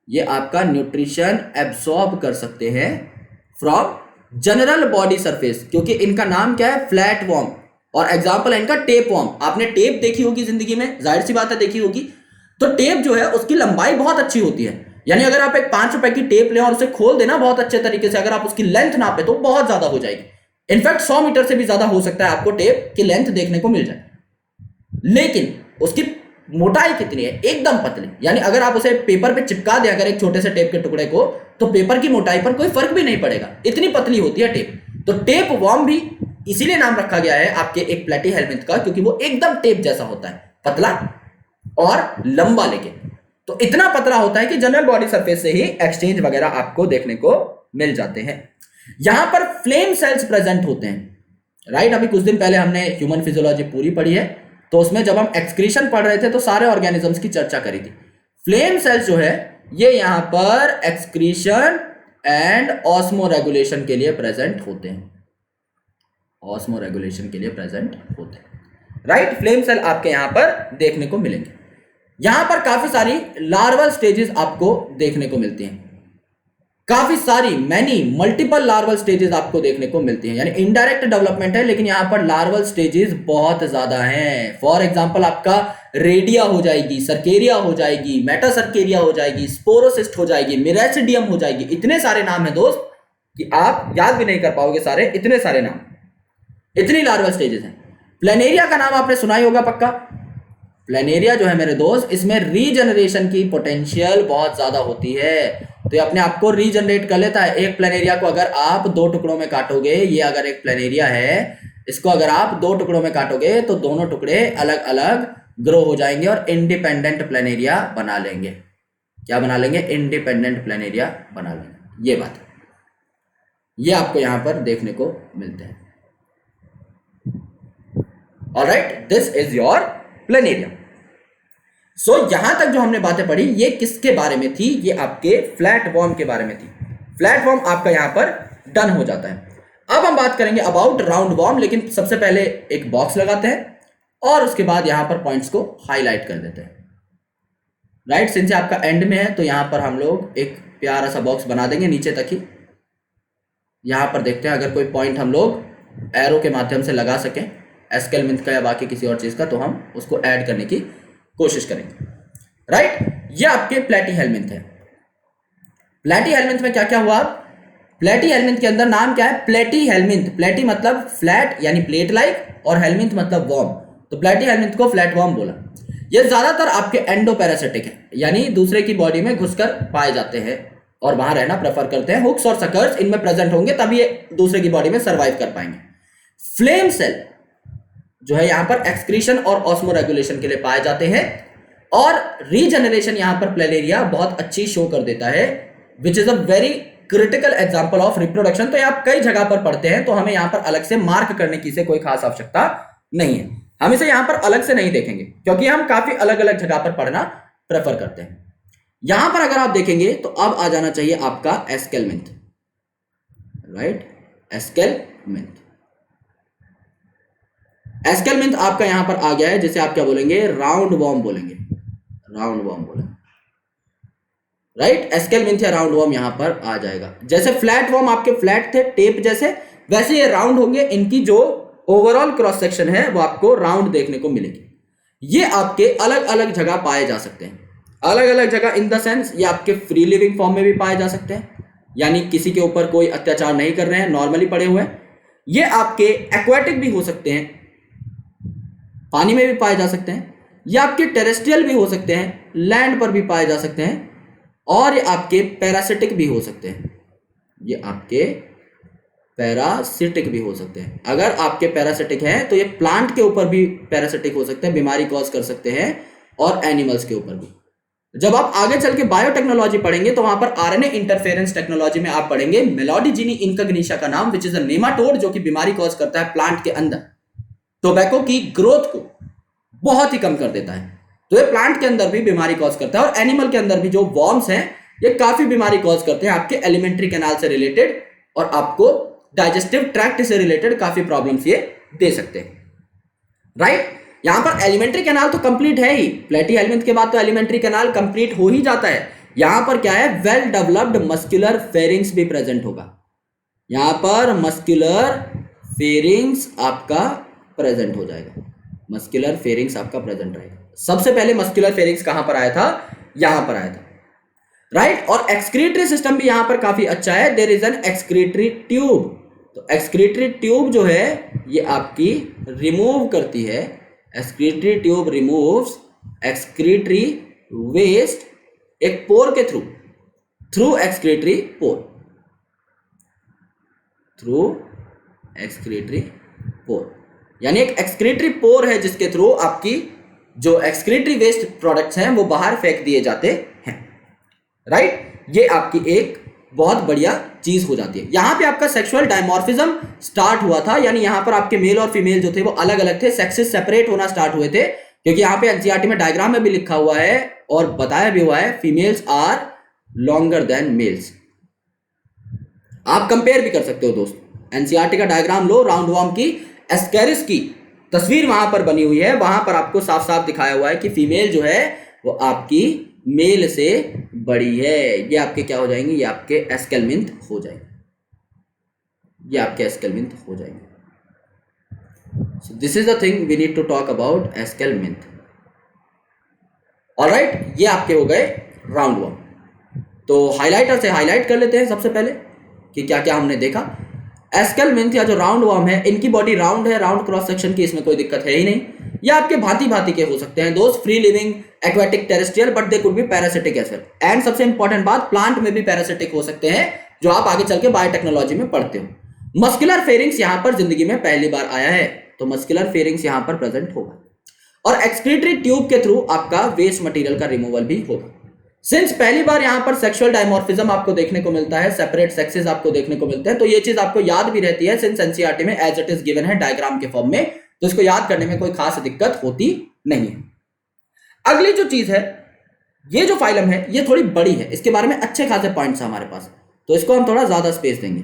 ये आपका न्यूट्रिशन एब्सॉर्ब कर सकते हैं फ्रॉम जनरल बॉडी सरफेस, क्योंकि इनका नाम क्या है, फ्लैट वॉर्म। और एग्जांपल है इनका टेप वॉर्म। आपने टेप देखी होगी जिंदगी में, जाहिर सी बात है देखी होगी। तो टेप जो है उसकी लंबाई बहुत अच्छी होती है, यानी अगर आप एक 5 रुपए की टेप लें और उसे खोल देना बहुत अच्छे तरीके से, अगर आप उसकी लेंथ नापे तो बहुत ज्यादा हो जाएगी। इनफैक्ट 100 मीटर से भी ज्यादा हो सकता है आपको टेप की लेंथ देखने को मिल जाए। लेकिन उसकी मोटाई कितनी है, एकदम पतली, यानी अगर आप उसे पेपर पे चिपका दें अगर एक छोटे से टेप के टुकड़े को, तो पेपर की मोटाई पर कोई फर्क भी नहीं पड़ेगा, इतनी पतली होती है टेप। तो टेप वॉर्म भी इसीलिए नाम रखा गया है आपके एक प्लेटी हेलमिंथ का, क्योंकि वो एकदम टेप जैसा होता है, पतला और लंबा, लेकिन तो इतना पतला होता है कि जनरल बॉडी सरफेस से ही एक्सचेंज वगैरह आपको देखने को मिल जाते हैं। यहां पर फ्लेम सेल्स प्रेजेंट होते हैं, राइट। अभी कुछ दिन पहले हमने ह्यूमन फिजियोलॉजी पूरी पढ़ी है, तो उसमें जब हम एक्सक्रीशन पढ़ रहे थे तो सारे ऑर्गेनिजम्स की चर्चा करी थी। फ्लेम सेल्स जो है ये यहां पर एक्सक्रीशन एंड ऑस्मो रेगुलेशन के लिए प्रेजेंट होते हैं, ऑस्मो रेगुलेशन के लिए प्रेजेंट होते हैं, राइट। फ्लेम सेल आपके यहां पर देखने को मिलेंगे। यहां पर काफी सारी लार्वल स्टेजेस आपको देखने को मिलती हैं, काफी सारी मैनी मल्टीपल लार्वल स्टेजेस आपको देखने को मिलती हैं, यानी इनडायरेक्ट डेवलपमेंट है लेकिन यहां पर लार्वल स्टेजेस बहुत ज्यादा हैं। फॉर एग्जांपल आपका रेडिया हो जाएगी, सर्केरिया हो जाएगी, मेटासर्केरिया हो जाएगी, स्पोरोसिस्ट हो जाएगी, मिरेसिडियम हो जाएगी। इतने सारे नाम है दोस्त कि आप याद भी नहीं कर पाओगे सारे, इतने सारे नाम, इतनी लार्वल स्टेजेस हैं। प्लेनेरिया का नाम आपने सुना ही होगा पक्का। प्लेनेरिया जो है मेरे दोस्त, इसमें रीजनरेशन की पोटेंशियल बहुत ज्यादा होती है, तो ये अपने आप को रीजनरेट कर लेता है। एक प्लेनेरिया को अगर आप दो टुकड़ों में काटोगे, ये अगर एक प्लेनेरिया है, इसको अगर आप दो टुकड़ों में काटोगे तो दोनों टुकड़े अलग अलग ग्रो हो जाएंगे और इंडिपेंडेंट प्लेनेरिया बना लेंगे। क्या बना लेंगे? इंडिपेंडेंट प्लेनेरिया बना लेंगे। ये बात है, ये आपको यहां पर देखने को मिलते हैं। Alright, this is your planaria. So यहां तक जो हमने बातें पढ़ी ये किसके बारे में थी? ये आपके फ्लैट वॉर्म के बारे में थी। फ्लैट वॉर्म आपका यहां पर डन हो जाता है। अब हम बात करेंगे अबाउट राउंड वॉर्म, लेकिन सबसे पहले एक बॉक्स लगाते हैं और उसके बाद यहां पर पॉइंट्स को हाईलाइट कर देते हैं। राइट, सिंस आपका एंड में है तो यहां पर हम लोग एक प्यारा सा बॉक्स बना देंगे नीचे तक ही। यहां पर देखते हैं अगर कोई पॉइंट हम लोग एरो के माध्यम से लगा सकें, एस्केलमिंथ का या बाकी किसी और चीज का, तो हम उसको ऐड करने की कोशिश करेंगे। राइट, ये आपके प्लेटीहेलमिंथ है। प्लेटीहेलमिंथ में क्या क्या हुआ? प्लेटीहेलमिंथ के अंदर नाम क्या है? प्लेटीहेलमिंथ। प्लेटी मतलब फ्लैट यानी प्लेट लाइक, और हेलमिंथ मतलब वॉर्म, तो प्लेटीहेलमिंथ को फ्लैट वॉर्म बोला। ये ज्यादातर आपके एंडोपैरासिटिक है, यानी दूसरे की बॉडी में घुसकर पाए जाते हैं और वहां रहना प्रेफर करते हैं। हुक्स और सकर्स इनमें प्रेजेंट होंगे तभी ये दूसरे की बॉडी में सर्वाइव कर पाएंगे। फ्लेम सेल जो है यहां पर एक्सक्रीशन और ऑस्मो रेगुलेशन के लिए पाए जाते हैं, और रीजनरेशन यहां पर प्लेनेरिया बहुत अच्छी शो कर देता है, विच is a very critical example of reproduction. तो ये आप कई जगह पर पढ़ते हैं, तो हमें यहां पर अलग से मार्क करने की से कोई खास आवश्यकता नहीं है। हम इसे यहां पर अलग से नहीं देखेंगे क्योंकि हम काफी अलग अलग जगह पर पढ़ना प्रेफर करते हैं। यहां पर अगर आप देखेंगे तो अब आ जाना चाहिए आपका एस्केलमिंथ। राइट, एस्केलमिंथ। एस्केलमिंथ आपका यहां पर आ गया है, जिसे आप क्या बोलेंगे? राउंड वॉर्म बोलेंगे। राउंड वॉर्म बोलेंगे। राइट, एस्केलमिंथ या राउंड वॉर्म यहां पर आ जाएगा। जैसे फ्लैट वॉर्म आपके फ्लैट थे टेप जैसे, वैसे ये राउंड होंगे। इनकी जो ओवरऑल क्रॉस सेक्शन है वो आपको राउंड देखने को मिलेगी। ये आपके अलग अलग जगह पाए जा सकते हैं। अलग अलग जगह इन द सेंस ये आपके फ्री लिविंग फॉर्म में भी पाए जा सकते हैं, यानी किसी के ऊपर कोई अत्याचार नहीं कर रहे हैं, नॉर्मली पड़े हुए हैं। ये आपके एक्वाटिक भी हो सकते हैं, पानी में भी पाए जा सकते हैं। ये आपके टेरेस्ट्रियल भी हो सकते हैं, लैंड पर भी पाए जा सकते हैं, और ये आपके पैरासिटिक भी हो सकते हैं। ये आपके पैरासिटिक भी हो सकते हैं। अगर आपके पैरासिटिक हैं तो ये प्लांट के ऊपर भी पैरासिटिक हो सकते हैं, बीमारी कॉज कर सकते हैं, और एनिमल्स के ऊपर भी। जब आप आगे चल के बायोटेक्नोलॉजी पढ़ेंगे तो वहां पर आरएनए इंटरफेरेंस टेक्नोलॉजी में आप पढ़ेंगे मेलोडिजिनी इनकग्निशा का नाम, विच इज अ नेमाटोड, जो कि बीमारी कॉज करता है प्लांट के अंदर। टोबैको की ग्रोथ को बहुत ही कम कर देता है, तो ये प्लांट के अंदर भी बीमारी कॉज करता है। और एनिमल के अंदर भी जो वॉर्म्स हैं ये काफी बीमारी कॉज करते हैं, आपके एलिमेंट्री कैनाल से रिलेटेड, और आपको डाइजेस्टिव ट्रैक्ट से रिलेटेड काफी प्रॉब्लम्स ये दे सकते हैं। राइट, यहां पर एलिमेंट्री कैनाल तो कंप्लीट है ही, प्लेटीहेलमिंथ के बाद तो एलिमेंट्री कैनाल कंप्लीट हो ही जाता है। यहां पर क्या है? वेल डेवलप्ड मस्कुलर फेरिंग्स भी प्रेजेंट होगा। यहां पर मस्कुलर फेरिंग्स आपका प्रेजेंट हो जाएगा। मस्कुलर फेरिंग्स आपका प्रेजेंट रहेगा। सबसे पहले मस्कुलर फेरिंग्स कहां पर आया था? यहां पर आया था। राइट, और एक्सक्रीटरी सिस्टम भी यहां पर काफी अच्छा है। There is an excretory tube. तो एक्सक्रीटरी ट्यूब जो है ये आपकी रिमूव करती है, excretory tube removes excretory waste एक पोर के through excretory pore, through excretory pore, यानी एक एक्सक्रीटरी पोर है जिसके थ्रू आपकी जो एक्सक्रीटरी वेस्ट प्रोडक्ट्स हैं वो बाहर फेंक दिए जाते हैं। राइट, ये आपकी एक बहुत बढ़िया चीज हो जाती है। यहां पे आपका सेक्सुअल डायमॉर्फिज्म स्टार्ट हुआ था, यानी यहां पर आपके मेल और फीमेल जो थे वो अलग अलग थे, सेक्सेस सेपरेट होना स्टार्ट हुए थे, क्योंकि यहां पे एनसीईआरटी में डायग्राम में भी लिखा हुआ है और बताया भी हुआ है, females are longer than males. आप कंपेयर भी कर सकते हो दोस्तों, एनसीईआरटी का डायग्राम लो, राउंड वॉर्म की एस्केरिस की तस्वीर वहां पर बनी हुई है, वहां पर आपको साफ साफ दिखाया हुआ है कि फीमेल जो है वो आपकी मेल से बड़ी है। ये आपके क्या हो जाएंगे, ये आपके एस्केलमिंथ हो जाएंगे, ये आपके एस्केलमिंथ हो जाएंगे। So this is the thing we need to talk about aschelminth. Alright, ये आपके हो गए राउंड वर्म। तो हाइलाइटर से हाईलाइट कर लेते हैं सबसे पहले कि क्या क्या हमने देखा। एस्केलमिंथ या जो राउंड वर्म है, इनकी बॉडी राउंड है, राउंड क्रॉस सेक्शन की, इसमें कोई दिक्कत है ही नहीं। ये आपके भांति भांति के हो सकते हैं दोस्त, free living, aquatic, terrestrial, but they could be parasitic as well. And सबसे इंपॉर्टेंट बात, प्लांट में भी पैरासिटिक हो सकते हैं, जो आप आगे चल के बायोटेक्नोलॉजी में पढ़ते हो। मस्कुलर फेरिंग्स यहां पर जिंदगी में पहली बार आया है, तो मस्कुलर फेरिंग्स यहां पर प्रेजेंट होगा। और एक्सक्रीटरी ट्यूब के थ्रू आपका वेस्ट मटेरियल का रिमूवल भी होगा। सिंस पहली बार यहां पर सेक्सुअल डायमॉर्फिज्म आपको देखने को मिलता है, सेपरेट सेक्सेस आपको देखने को मिलते हैं, तो ये चीज आपको याद भी रहती है सिंस एनसीईआरटी में एज इट इज गिवन है डायग्राम के फॉर्म में, तो इसको याद करने में कोई खास दिक्कत होती नहीं है। अगली जो चीज है, ये जो फाइलम है ये थोड़ी बड़ी है, इसके बारे में अच्छे खासे पॉइंट्स है हमारे पास, तो इसको हम थोड़ा ज्यादा स्पेस देंगे।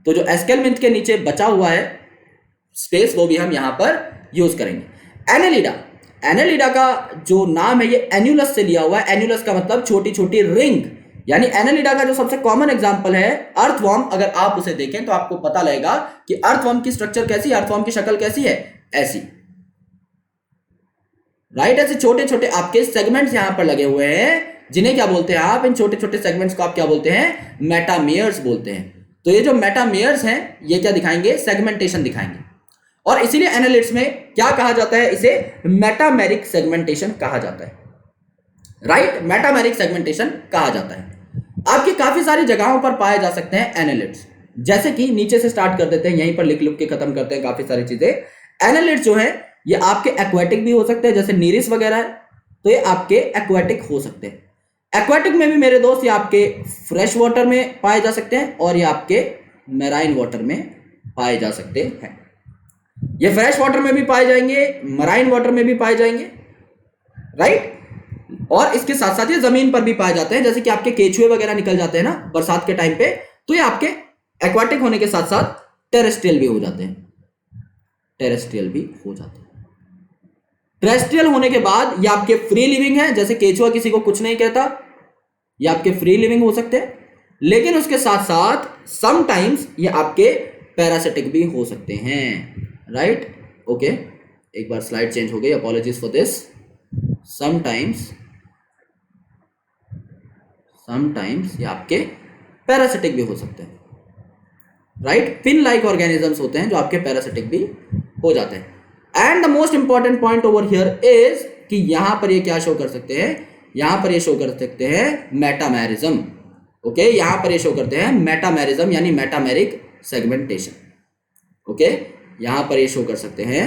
तो जो एस्केलमिंथ के नीचे बचा हुआ है स्पेस, वो भी हम यहां पर यूज करेंगे। एनेलिडा, एनेलिडा का जो नाम है ये एन्युलस से लिया हुआ है। एन्युलस का मतलब छोटी छोटी रिंग, यानी एनेलिडा का जो सबसे कॉमन एग्जांपल है अर्थवर्म, अगर आप उसे देखें तो आपको पता लगेगा कि अर्थवर्म की स्ट्रक्चर कैसी है, अर्थवर्म की शक्ल कैसी है, ऐसी, राइट। ऐसे छोटे छोटे आपके सेगमेंट्स यहां पर लगे हुए हैं, जिन्हें क्या बोलते हैं आप, इन छोटे छोटे सेगमेंट्स को आप क्या बोलते हैं, मेटामेयर्स बोलते हैं। तो ये जो मेटामेयर्स हैं ये क्या दिखाएंगे, सेगमेंटेशन दिखाएंगे। और इसीलिए एनालिटिक्स में क्या कहा जाता है, इसे मेटामेरिक सेगमेंटेशन कहा जाता है, राइट। मेटामेरिक सेगमेंटेशन कहा जाता है। आपकी काफी सारी जगहों पर पाए जा सकते हैं एनालिट्स, जैसे कि नीचे से स्टार्ट कर देते हैं, यहीं पर लिख लिख के खत्म करते हैं काफी सारी चीजें। एनालिट्स जो है ये आपके एक्वेटिक भी हो सकते हैं, जैसे नीरिस वगैरह है, तो ये आपके एक्वेटिक हो सकते हैं। एक्वेटिक में भी मेरे दोस्त ये आपके फ्रेश वाटर में पाए जा सकते हैं, और ये आपके मैराइन वाटर में पाए जा सकते हैं। ये फ्रेश वाटर में भी पाए जाएंगे, मराइन वाटर में भी पाए जाएंगे, राइट। और इसके साथ साथ ये जमीन पर भी पाए जाते हैं, जैसे कि आपके केचुए वगैरह निकल जाते हैं ना बरसात के टाइम पे, तो ये आपके एक्वाटिक होने के साथ साथ टेरेस्ट्रियल भी हो जाते हैं, टेरेस्ट्रियल भी हो जाते हैं। टेरेस्ट्रियल होने के बाद ये आपके फ्री लिविंग है, जैसे केचुआ किसी को कुछ नहीं कहता, ये आपके फ्री लिविंग हो सकते हैं, लेकिन उसके साथ साथ समटाइम्स ये आपके पैरासिटिक भी हो सकते हैं, राइट। ओके, एक बार स्लाइड चेंज हो गई, अपॉलॉजीज फॉर दिस। समटाइम्स ये आपके पैरासिटिक भी हो सकते हैं, राइट। पिन लाइक ऑर्गेनिजम्स होते हैं जो आपके पैरासिटिक भी हो जाते हैं। And the most important point over here is कि यहां पर ये क्या शो कर सकते हैं, यहां पर ये शो कर सकते हैं मेटामेरिज्म। ओके, यहां पर ये शो करते हैं मेटामेरिज्म, यानी मेटामेरिक सेगमेंटेशन। ओके, यहां पर ये शो कर सकते हैं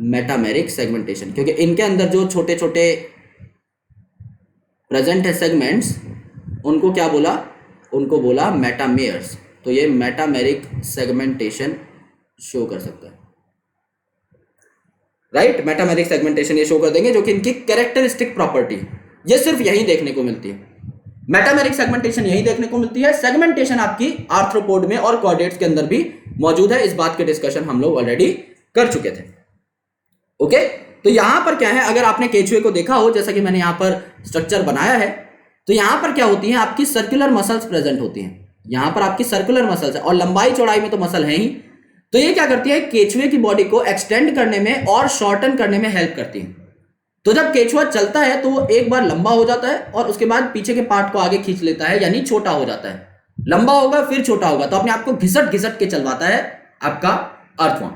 मेटामेरिक सेगमेंटेशन, क्योंकि इनके अंदर जो छोटे छोटे प्रेजेंट है सेगमेंट्स, उनको क्या बोला, उनको बोला मेटामेयर्स। तो ये मेटामेरिक सेगमेंटेशन शो कर सकता है, राइट। मेटामेरिक सेगमेंटेशन ये शो कर देंगे, जो कि इनकी कैरेक्टरिस्टिक प्रॉपर्टी ये सिर्फ यही देखने को मिलती है। मेटामेरिक सेगमेंटेशन यही देखने को मिलती है। सेगमेंटेशन आपकी आर्थ्रोपोड में और कॉर्डेट्स के अंदर भी मौजूद है, इस बात के डिस्कशन हम लोग ऑलरेडी कर चुके थे। ओके, तो यहां पर क्या है, अगर आपने केचुए को देखा हो, जैसा कि मैंने यहां पर स्ट्रक्चर बनाया है, तो यहां पर क्या होती है, आपकी सर्कुलर मसल्स प्रेजेंट होती हैं। यहां पर आपकी सर्कुलर मसल्स है, और लंबाई चौड़ाई में तो मसल है ही, तो ये क्या करती है, केचुए की बॉडी को एक्सटेंड करने में और शॉर्टन करने में हेल्प करती है। तो जब केचुआ चलता है तो वो एक बार लंबा हो जाता है, और उसके बाद पीछे के पार्ट को आगे खींच लेता है, यानी छोटा हो जाता है। लंबा होगा फिर छोटा होगा, तो अपने आप को घिसट घिसट के चलवाता है आपका अर्थवर्म।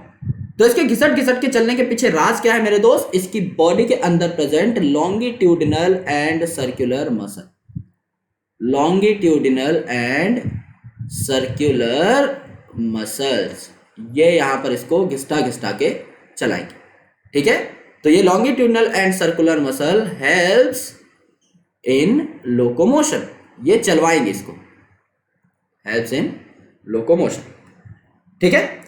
तो इसके घिसट घिसट के चलने के पीछे राज क्या है मेरे दोस्त, इसकी बॉडी के अंदर present longitudinal and circular muscle, longitudinal and circular muscles, ये यहां पर इसको घिसटा घिसटा के चलाएंगे, ठीक है। तो ये longitudinal and circular muscle helps in locomotion, ये चलवाएंगे इसको, हेल्प्स इन लोकोमोशन, ठीक है।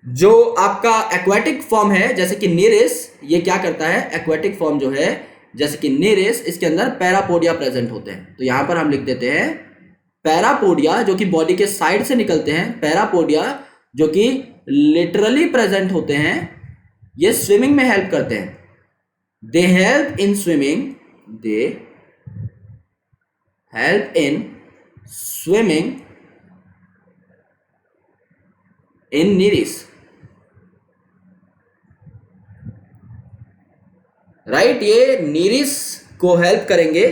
जो आपका एक्वेटिक फॉर्म है, जैसे कि नीरिस, ये क्या करता है, एक्वेटिक फॉर्म जो है जैसे कि नीरिस, इसके अंदर पैरापोडिया प्रेजेंट होते हैं। तो यहां पर हम लिख देते हैं पैरापोडिया, जो कि बॉडी के साइड से निकलते हैं, पैरापोडिया जो कि लिटरली प्रेजेंट होते हैं, ये स्विमिंग में हेल्प करते हैं। They help in swimming, they help in swimming in Nereis, right. ये नीरिस को हेल्प करेंगे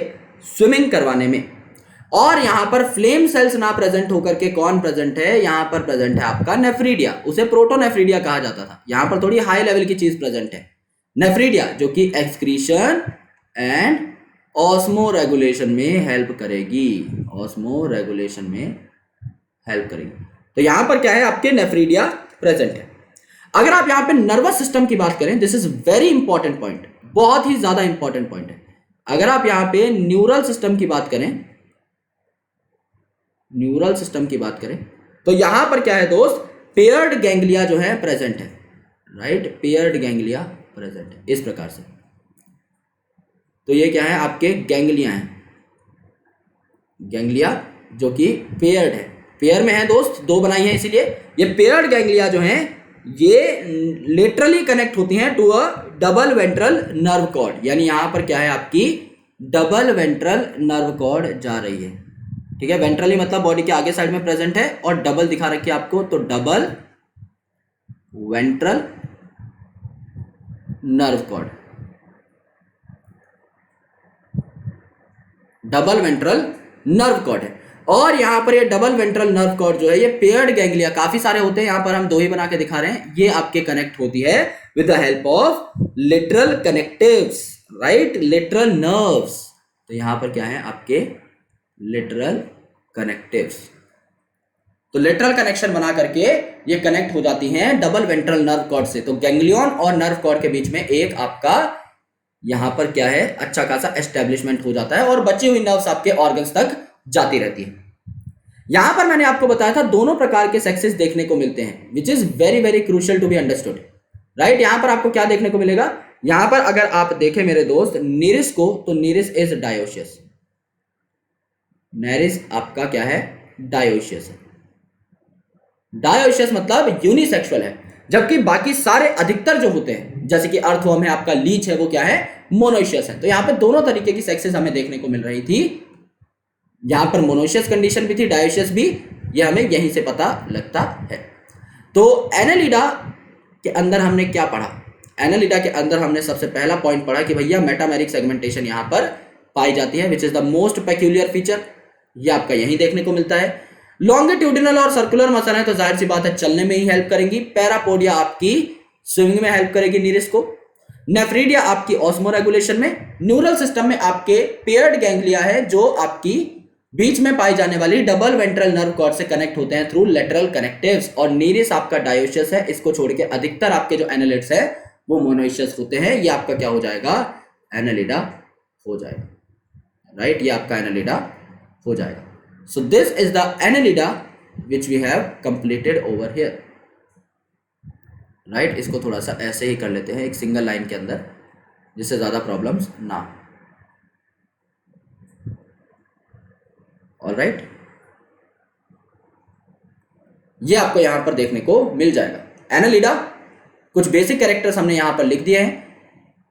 स्विमिंग करवाने में। और यहां पर फ्लेम सेल्स ना प्रेजेंट होकर के कौन प्रेजेंट है, यहां पर प्रेजेंट है आपका नेफ्रीडिया। उसे प्रोटोनेफ्रीडिया कहा जाता था, यहां पर थोड़ी हाई लेवल की चीज प्रेजेंट है, नेफ्रीडिया, जो कि एक्सक्रीशन एंड ऑस्मो रेगुलेशन में हेल्प करेगी, ऑस्मो रेगुलेशन में हेल्प करेगी। तो यहां पर क्या है, आपके नेफ्रीडिया प्रेजेंट है। अगर आप यहां पे नर्वस सिस्टम की बात करें, this is very important point, बहुत ही ज्यादा इंपॉर्टेंट पॉइंट है। अगर आप यहां पे न्यूरल सिस्टम की बात करें, न्यूरल सिस्टम की बात करें, तो यहां पर क्या है दोस्त, पेयर्ड गैंग्लिया जो है प्रेजेंट है, राइट, पेयर्ड गैंग्लिया प्रेजेंट है इस प्रकार से। तो ये क्या है, आपके गैंग्लिया हैं, गैंग्लिया जो कि पेयर्ड है, पेयर में है दोस्त, दो बनाई है इसीलिए। ये पेयर्ड गैंग्लिया जो हैं ये लेटरली कनेक्ट होती हैं to a double ventral nerve cord, यानी यहां पर क्या है, आपकी डबल वेंट्रल नर्व कॉर्ड जा रही है, ठीक है। वेंट्रली मतलब बॉडी के आगे साइड में प्रेजेंट है, और डबल दिखा रखी है आपको, तो double ventral nerve cord, double ventral nerve cord है। और यहां पर ये डबल वेंट्रल नर्व कॉर्ड जो है, ये पेयर्ड गैंग्लिया काफी सारे होते हैं, यहां पर हम दो ही बना के दिखा रहे हैं, ये आपके कनेक्ट होती है with the help of literal connectives, right, literal nerves. तो यहां पर क्या है, आपके लिटरल कनेक्टिव्स। तो लिटरल कनेक्शन बना करके ये कनेक्ट हो जाती हैं डबल वेंट्रल नर्व कॉर्ड से। तो गैंग्लियन और नर्व कॉर्ड के बीच में एक आपका यहां पर क्या है, अच्छा खासा एस्टेब्लिशमेंट हो जाता है, और बची हुई नर्व्स आपके ऑर्गन्स तक जाती रहती है। यहां पर मैंने आपको बताया था दोनों प्रकार के सेक्सेस देखने को मिलते हैं, which is very very crucial to be understood, right. यहां पर आपको क्या देखने को मिलेगा, यहां पर अगर आप देखें मेरे दोस्त नीरिस को, तो नीरिस इज डायोशियस, नेरिस आपका क्या है, डायोशियस है। डायोशियस मतलब यूनिसेक्सुअल है, जबकि बाकी सारे अधिकतर जो होते हैं, जैसे कि अर्थवर्म है आपका, लीच है, वो क्या है, मोनोशियस है। तो यहां पे दोनों तरीके की सेक्सेस हमें देखने को मिल रही थी, यहां पर मोनोशियस कंडीशन भी थी, डायोशियस भी, ये हमें यहीं से पता लगता है। तो एनालिडा के अंदर हमने क्या पढ़ा, एनालिडा के अंदर हमने सबसे पहला पॉइंट पढ़ा कि भैया मेटामेरिक सेगमेंटेशन यहां पर पाई जाती है, which is the most peculiar feature, ये आपका यहीं देखने को मिलता है। लॉन्गिट्यूडिनल और सर्कुलर मसल है, तो जाहिर सी बात है चलने में ही हेल्प करेंगी। पैरापोडिया आपकी स्विमिंग में हेल्प करेगी नीरिस को। नेफ्रीडिया आपकी ऑस्मो रेगुलेशन में। न्यूरल सिस्टम में आपके पेयर्ड गैंग्लिया है, जो आपकी बीच में पाई जाने वाली डबल वेंट्रल नर्व कॉर्ड से कनेक्ट होते हैं थ्रू लेटरल कनेक्टिव्स। और नीरिस आपका डायोशियस है, इसको छोड़ के अधिकतर आपके जो एनालिड्स है वो मोनोशियस होते हैं। ये आपका क्या हो जाएगा, एनालिडा हो जाएगा, राइट, ये आपका एनालिडा हो जाएगा। So this is the annelida which we have completed over here, right। इसको थोड़ा सा ऐसे ही कर लेते हैं एक सिंगल लाइन के अंदर, जिससे ज्यादा प्रॉब्लम्स ना। ऑलराइट, ये आपको यहां पर देखने को मिल जाएगा एनालिडा। कुछ बेसिक कैरेक्टर्स हमने यहां पर लिख दिए हैं,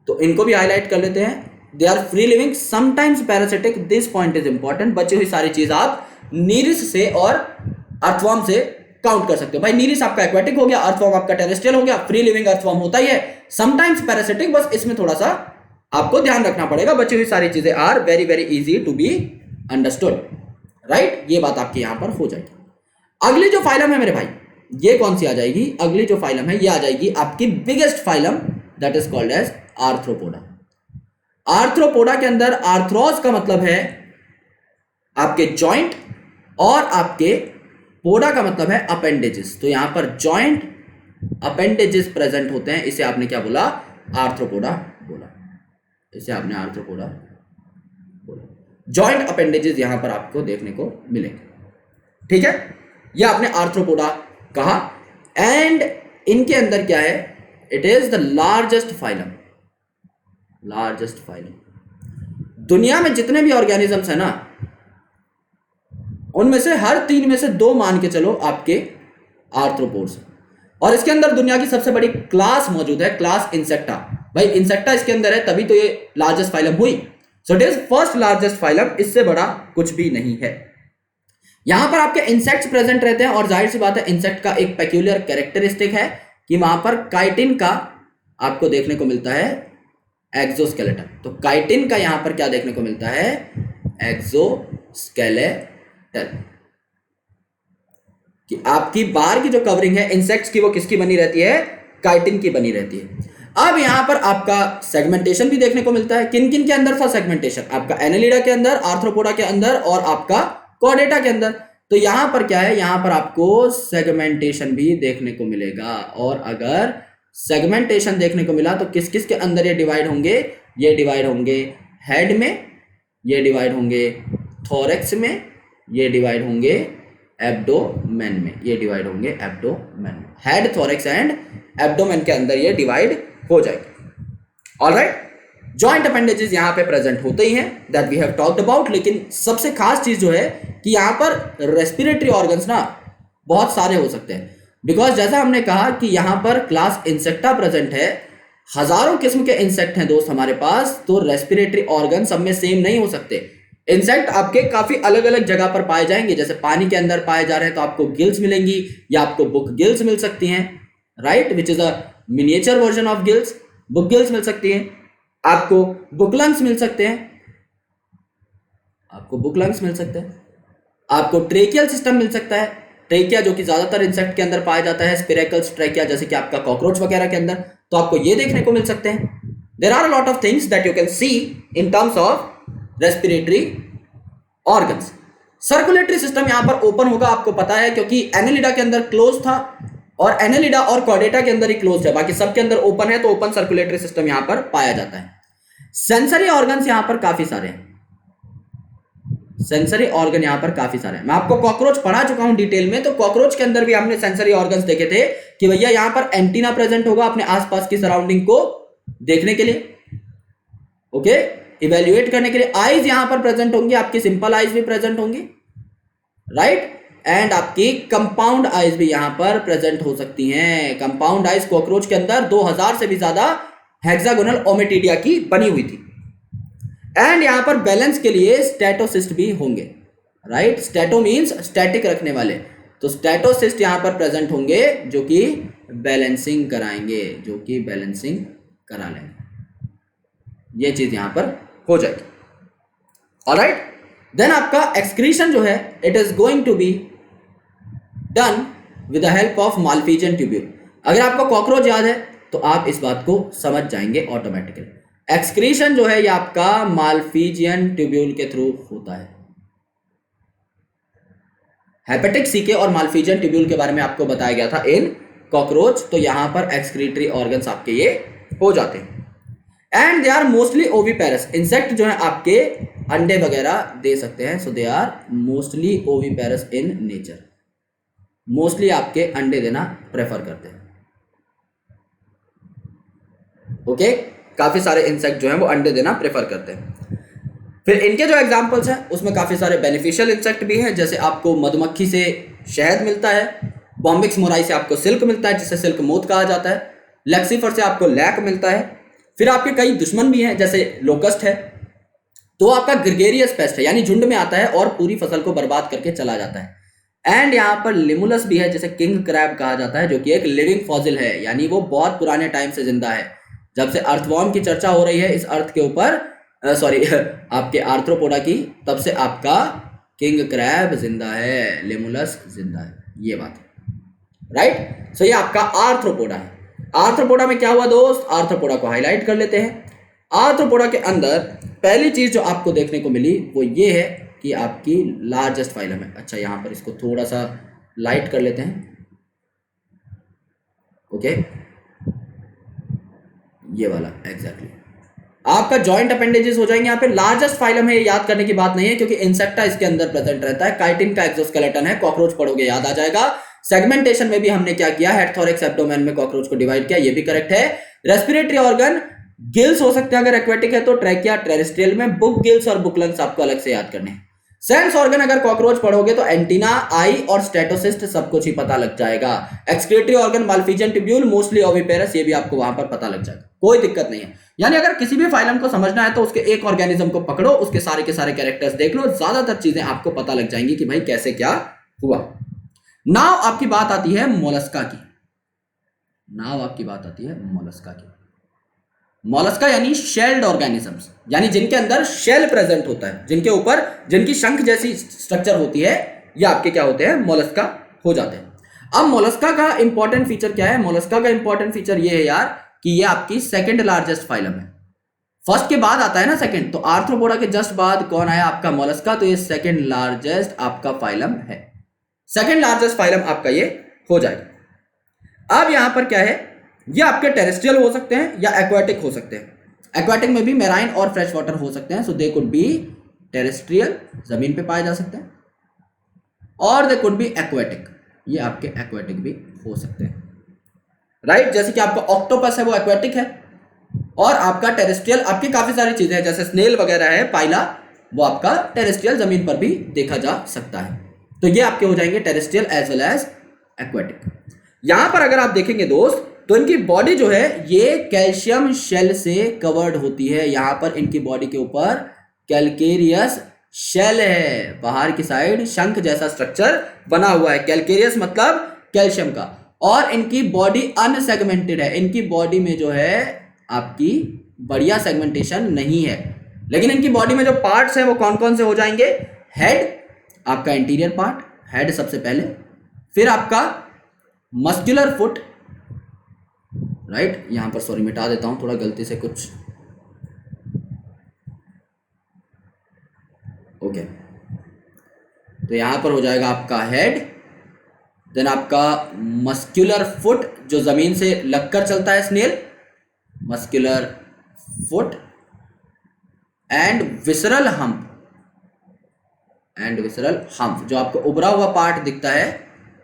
तो इनको भी हाईलाइट कर लेते हैं। They are free living, sometimes parasitic, this point is important. बची हुई सारी चीज आप नीरिस से और अर्थवर्म से काउंट कर सकते हो। भाई नीरिस आपका एक्वेटिक हो गया, अर्थवर्म आपका टेरेस्ट्रियल हो गया, फ्री लिविंग अर्थवर्म होता ही है, समटाइम्स पैरासिटिक, बस इसमें थोड़ा सा आपको ध्यान रखना पड़ेगा। बची हुई सारी चीजें are very very easy to be understood, right. ये बात आपकी यहां पर हो जाएगी। अगली जो फाइलम है मेरे भाई, ये कौन सी आ जाएगी, अगली जो फाइलम है ये आ जाएगी आपकी biggest phylum, that is called as Arthropoda. Arthropoda के अंदर आर्थ्रोस का मतलब है आपके जॉइंट, और आपके पोडा का मतलब है अपेंडेजेस। तो यहां पर जॉइंट अपेंडेजेस प्रेजेंट होते हैं, इसे आपने क्या बोला, आर्थ्रोपोडा बोला, इसे आपने आर्थ्रोपोडा बोला। जॉइंट अपेंडेजेस यहां पर आपको देखने को मिलेंगे, ठीक है, ये आपने आर्थ्रोपोडा कहा। एंड इनके अंदर क्या है, it is the largest phylum, largest phylum. दुनिया में जितने भी ऑर्गेनिजम्स है ना, उनमें से हर 3 में से 2 मान के चलो आपके आर्थ्रोपोड्स, और इसके अंदर दुनिया की सबसे बड़ी क्लास मौजूद है, क्लास इंसेक्टा। भाई इंसेक्टा इसके अंदर है, तभी तो ये लार्जेस्ट फाइलम हुई। So it is first largest phylum, इससे बड़ा कुछ भी नहीं है। यहां पर आपके इंसेक्ट्स प्रेजेंट रहते हैं और जाहिर सी बात है इंसेक्ट का एक पेक्यूलियर कैरेक्टरिस्टिक है कि वहां पर काइटिन का आपको देखने को मिलता है एक्सोस्केलेटन। तो काइटिन का यहां पर क्या देखने को मिलता है, एक्सोस्केलेटन। कि आपकी बाहर की जो कवरिंग है इंसेक्ट्स की वो किसकी बनी रहती है, काइटिन की बनी रहती है। अब यहां पर आपका सेगमेंटेशन भी देखने को मिलता है। किन किन के अंदर था सेगमेंटेशन, आपका एनेलिडा के अंदर, आर्थ्रोपोडा के अंदर और आपका कॉर्डेटा के अंदर। तो यहां पर क्या है, यहां पर आपको सेगमेंटेशन भी देखने को मिलेगा। और अगर सेगमेंटेशन देखने को मिला तो किस किस के अंदर ये डिवाइड होंगे, ये डिवाइड होंगे हेड में, ये डिवाइड होंगे थोरेक्स में, ये डिवाइड होंगे एब्डोमेन में, ये डिवाइड होंगे एब्डोमेन में। हेड, थोरेक्स एंड एब्डोमेन के अंदर ये डिवाइड हो जाएगी। ऑलराइट, जॉइंट अपेंडेजेस यहां पे प्रेजेंट होते ही हैं, that we have talked about. लेकिन सबसे खास चीज जो है कि यहां पर रेस्पिरेटरी ऑर्गन्स ना बहुत सारे हो सकते हैं, बिकॉज जैसा हमने कहा कि यहां पर क्लास इंसेक्टा प्रेजेंट है, हजारों किस्म के इंसेक्ट हैं दोस्त हमारे पास, तो रेस्पिरेटरी ऑर्गन सब में सेम नहीं हो सकते। इंसेक्ट आपके काफी अलग अलग जगह पर पाए जाएंगे, जैसे पानी के अंदर पाए जा रहे हैं तो आपको गिल्स मिलेंगी या आपको बुक गिल्स मिल सकती हैं, right, which is a miniature version of gills. Book gills मिल सकती हैं, आपको बुक लंग्स मिल सकते हैं, आपको बुक लंग्स मिल सकते हैं, आपको ट्रेकियल सिस्टम मिल सकता है, ट्रेकिया जो कि ज्यादातर इंसेक्ट के अंदर पाया जाता है, स्पिरेकल्स ट्रेकिया जैसे कि आपका कॉकरोच वगैरह के अंदर, तो आपको ये देखने को मिल सकते हैं। There are a lot of things that you can see in terms of respiratory organs. Circulatory system यहां पर ओपन होगा, आपको पता है, क्योंकि एनेलिडा के अंदर क्लोज था और एनेलिडा और कॉर्डेटा के अंदर ही क्लोज है, बाकी सबके अंदर ओपन है, तो ओपन सर्कुलेटरी सिस्टम यहां पर पाया जाता है। सेंसरी ऑर्गन्स यहां पर काफी सारे हैं, सेंसरी ऑर्गन यहां पर काफी सारे हैं। मैं आपको कॉकरोच पढ़ा चुका हूं डिटेल में, तो कॉकरोच के अंदर भी हमने सेंसरी ऑर्गन्स देखे थे कि भैया यहां पर एंटीना प्रेजेंट होगा अपने आसपास की सराउंडिंग को देखने के लिए, ओके, इवेल्युएट करने के लिए। आईज यहां पर प्रेजेंट होंगी, आपकी सिंपल आईज भी प्रेजेंट होंगी, राइट, एंड आपकी कंपाउंड आईज भी यहां पर प्रेजेंट हो सकती हैं। कंपाउंड आईज कॉकरोच के अंदर 2000 से भी ज्यादा हेक्सागोनल ओमेटिडिया की बनी हुई थी। एंड यहां पर बैलेंस के लिए स्टैटोसिस्ट भी होंगे, राइट, स्टैटो मींस स्टैटिक रखने वाले, तो स्टैटोसिस्ट यहां पर प्रेजेंट होंगे जो कि बैलेंसिंग कराएंगे, जो कि बैलेंसिंग करा लेंगे। ये चीज यहां पर हो जाएगी। ऑलराइट, देन आपका एक्सक्रीशन जो है it is going to be done with the help of Malpighian tubule. अगर आपको कॉकरोच याद है तो आप इस बात को समझ जाएंगे ऑटोमेटिकली। एक्सक्रीशन जो है ये आपका माल्फिजियन ट्यूब्यूल के थ्रू होता है। हेपेटिक सीके और माल्फिजियन ट्यूब्यूल के बारे में आपको बताया गया था इन कॉकरोच, तो यहां पर एक्सक्रीटरी ऑर्गन्स आपके ये हो जाते हैं। And they are mostly oviparous, insect जो है आपके अंडे वगैरह दे सकते हैं, so they are mostly oviparous in nature, mostly आपके अंडे देना प्रेफर करते हैं, ओके, काफी सारे इंसेक्ट जो हैं वो अंडे देना प्रेफर करते हैं। फिर इनके जो एग्जांपल्स हैं उसमें काफी सारे बेनिफिशियल इंसेक्ट भी हैं, जैसे आपको मधुमक्खी से शहद मिलता है, बॉम्बिक्स मोराई से आपको सिल्क मिलता है जिसे सिल्क मोथ कहा जाता है, लेक्सीफर से आपको लैक मिलता है। फिर आपके कई दुश्मन भी हैं जैसे लोकस्ट है, तो आपका ग्रेगेरियस पेस्ट है, यानी झुंड में आता है और पूरी फसल को बर्बाद करके चला जाता है। एंड यहाँ पर लिमुलस भी है जिसे किंग क्रैब कहा जाता है, जो कि एक लिविंग फॉसिल है, यानी वो बहुत पुराने टाइम से जिंदा है। जब से अर्थवॉर्म की चर्चा हो रही है इस अर्थ के ऊपर, सॉरी आपके आर्थ्रोपोडा की, तब से आपका किंग क्रैब जिंदा है, लिमुलस जिंदा है, ये बात है, राइट। सो ये आपका आर्थ्रोपोडा है। आर्थ्रोपोडा में क्या हुआ दोस्त, आर्थ्रोपोडा को हाईलाइट कर लेते हैं। आर्थ्रोपोडा के अंदर पहली चीज जो आपको देखने को मिली वो ये है कि आपकी लार्जेस्ट फाइलम है। अच्छा, यहां पर इसको थोड़ा सा लाइट कर लेते हैं, ओके, ये वाला एग्जैक्टली आपका जॉइंट अपेंडेजेस हो जाएंगे। यहाँ पे लार्जेस्ट फाइलम है, ये याद करने की बात नहीं है क्योंकि इंसेक्टा इसके अंदर प्रेजेंट रहता है। काइटिन का एक्सोस्केलेटन है, कॉकरोच पढ़ोगे याद आ जाएगा। सेगमेंटेशन में भी हमने क्या किया, हेड, थोरैक्स, एब्डोमेन में कॉकरोच को डिवाइड किया, ये भी करेक्ट है। रेस्पिरेटरी ऑर्गन गिल्स हो सकते हैं अगर एक्वेटिक है तो, ट्रैकिया टेरेस्ट्रियल में, बुक गिल्स और बुक लंग्स आपको अलग से याद करने हैं। सेंस ऑर्गन अगर कॉकरोच पढ़ोगे तो एंटीना, आई और स्टेटोसिस्ट सब कुछ ही पता लग जाएगा। Excretory organ Malpighian tubule, mostly oviparous, ये भी आपको वहां पर पता लग जाएगा, कोई दिक्कत नहीं है। यानी अगर किसी भी फाइलम को समझना है तो उसके एक ऑर्गेनिज्म को पकड़ो, उसके सारे के सारे कैरेक्टर्स देख लो, ज्यादातर चीजें आपको पता लग जाएंगी कि भाई कैसे क्या हुआ। नाउ आपकी बात आती है मोलस्का की। नाउ आपकी बात आती है मोलस्का की। मोलस्का यानी शेल्ड ऑर्गेनिजम्स, यानी जिनके अंदर शेल प्रेजेंट होता है, जिनके ऊपर जिनकी शंख जैसी स्ट्रक्चर होती है, ये आपके क्या होते हैं, मोलस्का हो जाते हैं। अब मोलस्का का इंपॉर्टेंट फीचर क्या है? मोलस्का का इंपॉर्टेंट फीचर ये है यार कि ये आपकी सेकंड लार्जेस्ट फाइलम है। फर्स्ट के बाद आता है ना सेकंड, तो आर्थ्रोपोडा के जस्ट बाद कौन आया? आपका मोलस्का। तो ये सेकंड लार्जेस्ट आपका फाइलम है, सेकंड लार्जेस्ट फाइलम आपका ये हो जाएगा। अब यहां पर क्या है, ये आपके टेरेस्ट्रियल हो सकते हैं या एक्वाटिक हो सकते हैं। एक्वाटिक में भी मेराइन और फ्रेश वाटर हो सकते हैं, so they could B terrestrial, जमीन पे पाए जा सकते हैं, और दे कुड बी एक्वाटिक, ये आपके एक्वाटिक भी हो सकते हैं, राइट। जैसे कि आपका ऑक्टोपस है वो एक्वाटिक है, और आपका टेरेस्ट्रियल आपकी काफी सारी चीजें हैं, जैसे स्नेल वगैरह है, पाइला, वो आपका टेरेस्ट्रियल जमीन पर भी देखा जा सकता है। तो ये आपके हो जाएंगे terrestrial as well as aquatic. यहां पर अगर आप देखेंगे दोस्त, तो इनकी बॉडी जो है ये कैल्शियम शेल से कवर्ड होती है। यहां पर इनकी बॉडी के ऊपर कैल्केरियस शेल है, बाहर की साइड शंख जैसा स्ट्रक्चर बना हुआ है। कैल्केरियस मतलब कैल्शियम का, और इनकी बॉडी अनसेगमेंटेड है। इनकी बॉडी में जो है आपकी बढ़िया सेगमेंटेशन नहीं है, लेकिन इनकी बॉडी में जो पार्ट्स हैं वो कौन कौन से हो जाएंगे? हेड, आपका इंटीरियर पार्ट, हेड सबसे पहले, फिर आपका मस्कुलर फुट, राइट। यहां पर सॉरी मिटा देता हूं थोड़ा गलती से कुछ, ओके। तो यहां पर हो जाएगा आपका हेड, देन आपका मस्कुलर फुट जो जमीन से लगकर चलता है snail, muscular foot, and visceral hump, and visceral hump जो आपको उभरा हुआ पार्ट दिखता है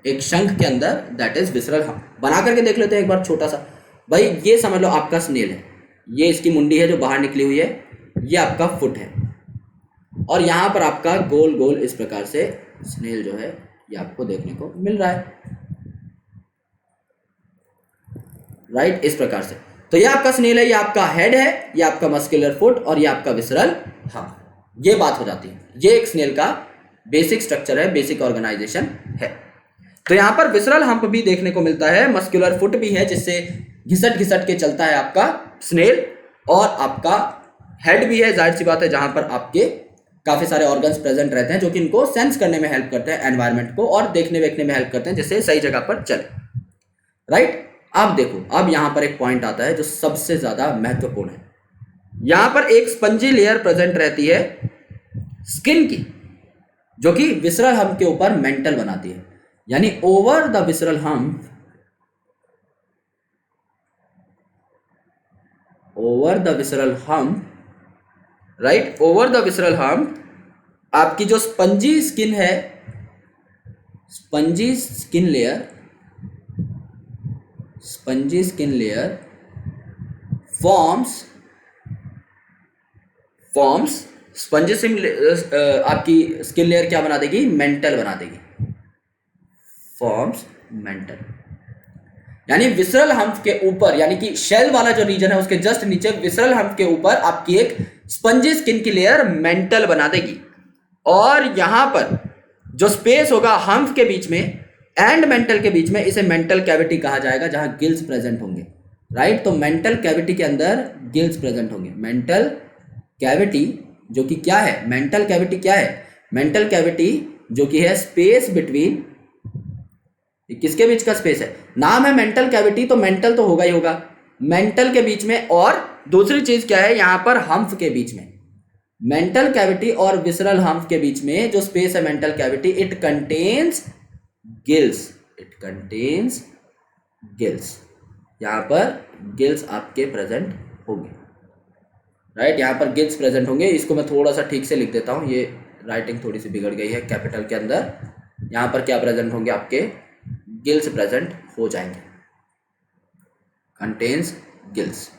एक शंख के अंदर, दैट इज विसरल हम्प। बना करके देख लेते हैं एक बार छोटा सा। भाई ये समझ लो आपका स्नेल है, ये इसकी मुंडी है जो बाहर निकली हुई है, ये आपका फुट है, और यहां पर आपका गोल गोल इस प्रकार से स्नेल जो है ये आपको देखने को मिल रहा है, राइट, इस प्रकार से। तो ये आपका स्नेल है, ये आपका हेड है, ये आपका मस्कुलर फुट, और ये आपका विसरल हम्प। ये बात हो जाती है, ये एक स्नेल का बेसिक स्ट्रक्चर है, बेसिक ऑर्गेनाइजेशन है। तो यहां पर विसरल हम्प भी देखने को मिलता है, मस्कुलर फुट भी है जिससे घिसट घिसट के चलता है आपका स्नेल, और आपका हेड भी है, जाहिर सी बात है, जहां पर आपके काफी सारे ऑर्गन्स प्रेजेंट रहते हैं जो कि इनको सेंस करने में हेल्प करते हैं एनवायरनमेंट को, और देखने वेखने में हेल्प करते हैं जिससे सही जगह पर चले, राइट। अब देखो, अब यहां पर एक पॉइंट आता है जो सबसे ज्यादा महत्वपूर्ण है। यहां पर एक स्पंजी लेयर प्रेजेंट रहती है स्किन की, जो कि विसरल हम्प के ऊपर मेंटल बनाती है, यानी over the visceral hump, over the visceral hump, right, over the visceral hump आपकी जो स्पंजी स्किन है, spongy skin layer, spongy skin layer forms spongy आपकी स्किन लेयर क्या बना देगी? मेंटल बना देगी, फॉर्म्स मेंटल। यानी विसरल हम्प के ऊपर, यानी कि शेल वाला जो रीजन है उसके जस्ट नीचे विसरल हम्प के ऊपर आपकी एक स्पंजी स्किन की लेयर मेंटल बना देगी, और यहां पर जो स्पेस होगा हम्प के बीच में एंड मेंटल के बीच में, इसे मेंटल कैविटी कहा जाएगा, जहां गिल्स प्रेजेंट होंगे, राइट। तो मेंटल कैविटी के अंदर गिल्स प्रेजेंट होंगे। मेंटल कैविटी जो कि क्या है? मेंटल कैविटी क्या है? मेंटल कैविटी जो कि है स्पेस बिटवीन, किसके बीच का स्पेस है? नाम है मेंटल कैविटी, तो मेंटल तो होगा ही होगा, मेंटल के बीच में, और दूसरी चीज क्या है यहां पर? हम्प के बीच में। मेंटल कैविटी और विसरल हम्प के बीच में जो स्पेस है mantle cavity, it contains gills, it contains gills. यहां पर गिल्स आपके प्रेजेंट होंगे, राइट। यहां पर गिल्स प्रेजेंट होंगे। इसको मैं थोड़ा सा ठीक से लिख देता हूं, ये राइटिंग थोड़ी सी बिगड़ गई है कैपिटल के अंदर। यहां पर क्या प्रेजेंट होंगे? आपके गिल्स प्रेजेंट हो जाएंगे, कंटेन्स गिल्स,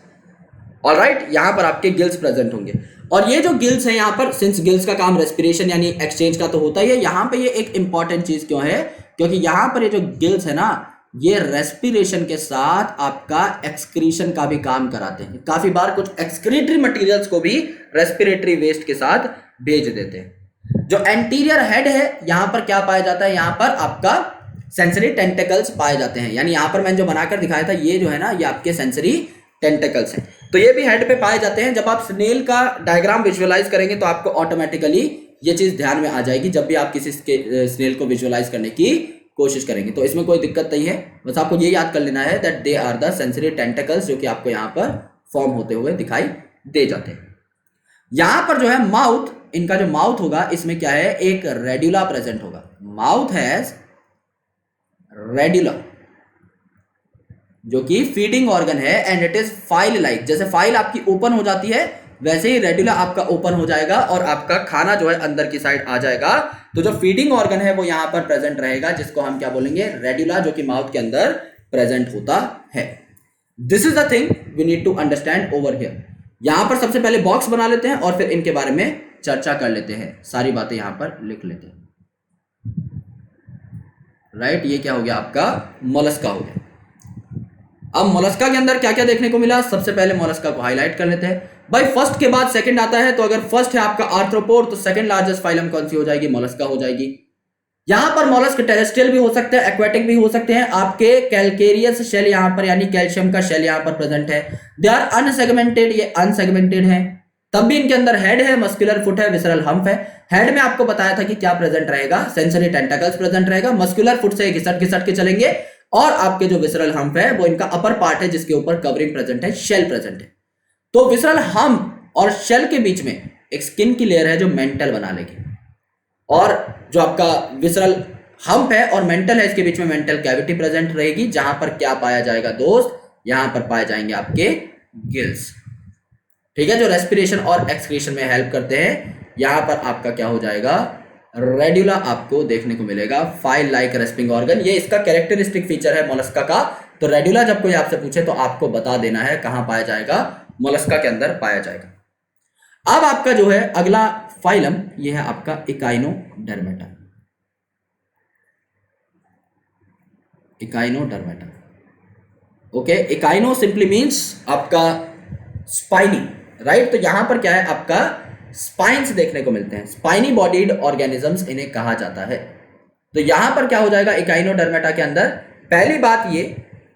ऑलराइट। यहां पर आपके गिल्स प्रेजेंट होंगे। और ये जो गिल्स है यहाँ पर, सिंस गिल्स का काम रेस्पिरेशन यानी एक्सचेंज का तो होता ही है, यहाँ पे ये एक इंपॉर्टेंट चीज क्यों है, क्योंकि यहाँ पर ये जो गिल्स है ना, ये रेस्पिरेशन के साथ आपका एक्सक्रीशन का भी काम कराते हैं। काफी बार कुछ एक्सक्रीटरी मटेरियल्स को भी रेस्पिरेटरी वेस्ट के साथ भेज देते हैं। जो एंटीरियर हेड है, यहां पर क्या पाया जाता है, यहां पर आपका सेंसरी टेंटिकल्स पाए जाते हैं। यानी यहां पर मैंने जो बनाकर दिखाया था, ये जो है ना, ये आपके सेंसरी टेंटिकल्स हैं। तो ये भी हेड पे पाए जाते हैं। जब आप स्नेल का डायग्राम विजुअलाइज करेंगे तो आपको ऑटोमेटिकली ये चीज ध्यान में आ जाएगी जब भी आप किसी स्नेल को विजुअलाइज करने की कोशिश करेंगे। तो इसमें कोई दिक्कत नहीं है, बस आपको ये याद कर लेना है that they are the sensory tentacles, जो कि आपको यहाँ पर फॉर्म होते हुए दिखाई दे जाते हैं। यहां पर जो है माउथ, इनका जो माउथ होगा, इसमें क्या है, एक रेड्यूला प्रेजेंट होगा। माउथ हैज रेड्यूला, जो कि फीडिंग ऑर्गन है, and it is file like. जैसे फाइल आपकी ओपन हो जाती है, वैसे ही रेड्यूला आपका ओपन हो जाएगा और आपका खाना जो है अंदर की साइड आ जाएगा। तो जो फीडिंग ऑर्गन है वो यहां पर प्रेजेंट रहेगा, जिसको हम क्या बोलेंगे, रेड्यूला, जो कि माउथ के अंदर प्रेजेंट होता है। This is the thing we need to understand over here. यहां पर सबसे पहले बॉक्स बना लेते हैं और फिर इनके बारे में चर्चा कर लेते हैं, सारी बातें यहां पर लिख लेते हैं। राइट, ये क्या हो गया, आपका मोलस्का हो गया। अब मोलस्का के अंदर क्या क्या देखने को मिला, सबसे पहले मोलस्का को हाईलाइट कर लेते हैं। भाई फर्स्ट के बाद सेकंड आता है, तो अगर फर्स्ट है आपका आर्थ्रोपोड, तो सेकंड लार्जेस्ट फाइलम कौन सी हो जाएगी, मोलस्का हो जाएगी। यहां पर मोलस्क टेरेस्ट्रियल भी हो सकते हैं, एक्वेटिक भी हो सकते हैं। आपके कैलकेरियस शेल यहां पर, यानी कैल्शियम का शेल यहां पर प्रेजेंट है। दे आर अनसेगमेंटेड, ये अनसेगमेंटेड है। तब भी इनके अंदर हेड है, मस्कुलर फुट है, विसरल हम्प है। हेड में आपको बताया था कि क्या प्रेजेंट रहेगा, सेंसरी टेंटाकल्स प्रेजेंट रहेगा। मस्कुलर फुट से घिसट घिसट के चलेंगे, और आपके जो विसरल हम्प है वो इनका अपर पार्ट है, जिसके ऊपर कवरिंग प्रेजेंट है, शेल प्रेजेंट है। तो विसरल हम्प और शेल के बीच में एक स्किन की लेयर है जो मेंटल बना लेगी, और जो आपका विसरल हम्प है और मेंटल है, इसके बीच में मेंटल कैविटी प्रेजेंट रहेगी, जहां पर क्या पाया जाएगा दोस्त, यहां पर पाए जाएंगे आपके गिल्स। ठीक है, जो रेस्पिरेशन और एक्सक्रीशन में हेल्प करते हैं। यहां पर आपका क्या हो जाएगा, रेड्यूला आपको देखने को मिलेगा, फाइल लाइक रेस्पिंग ऑर्गन। ये इसका कैरेक्टरिस्टिक फीचर है मोलस्का का। तो रेड्यूला जब कोई आपसे पूछे तो आपको बता देना है कहां पाया जाएगा, मोलस्का के अंदर पाया जाएगा। अब आपका जो है अगला फाइलम, ये है आपका Echinodermata. Echinodermata, okay. Echino simply means आपका स्पाइनी, राइट। तो यहां पर क्या है, आपका स्पाइन्स देखने को मिलते हैं, स्पाइनी बॉडीड ऑर्गेनिजम्स इन्हें कहा जाता है। तो यहां पर क्या हो जाएगा इकाइनोडर्मेटा के अंदर, पहली बात ये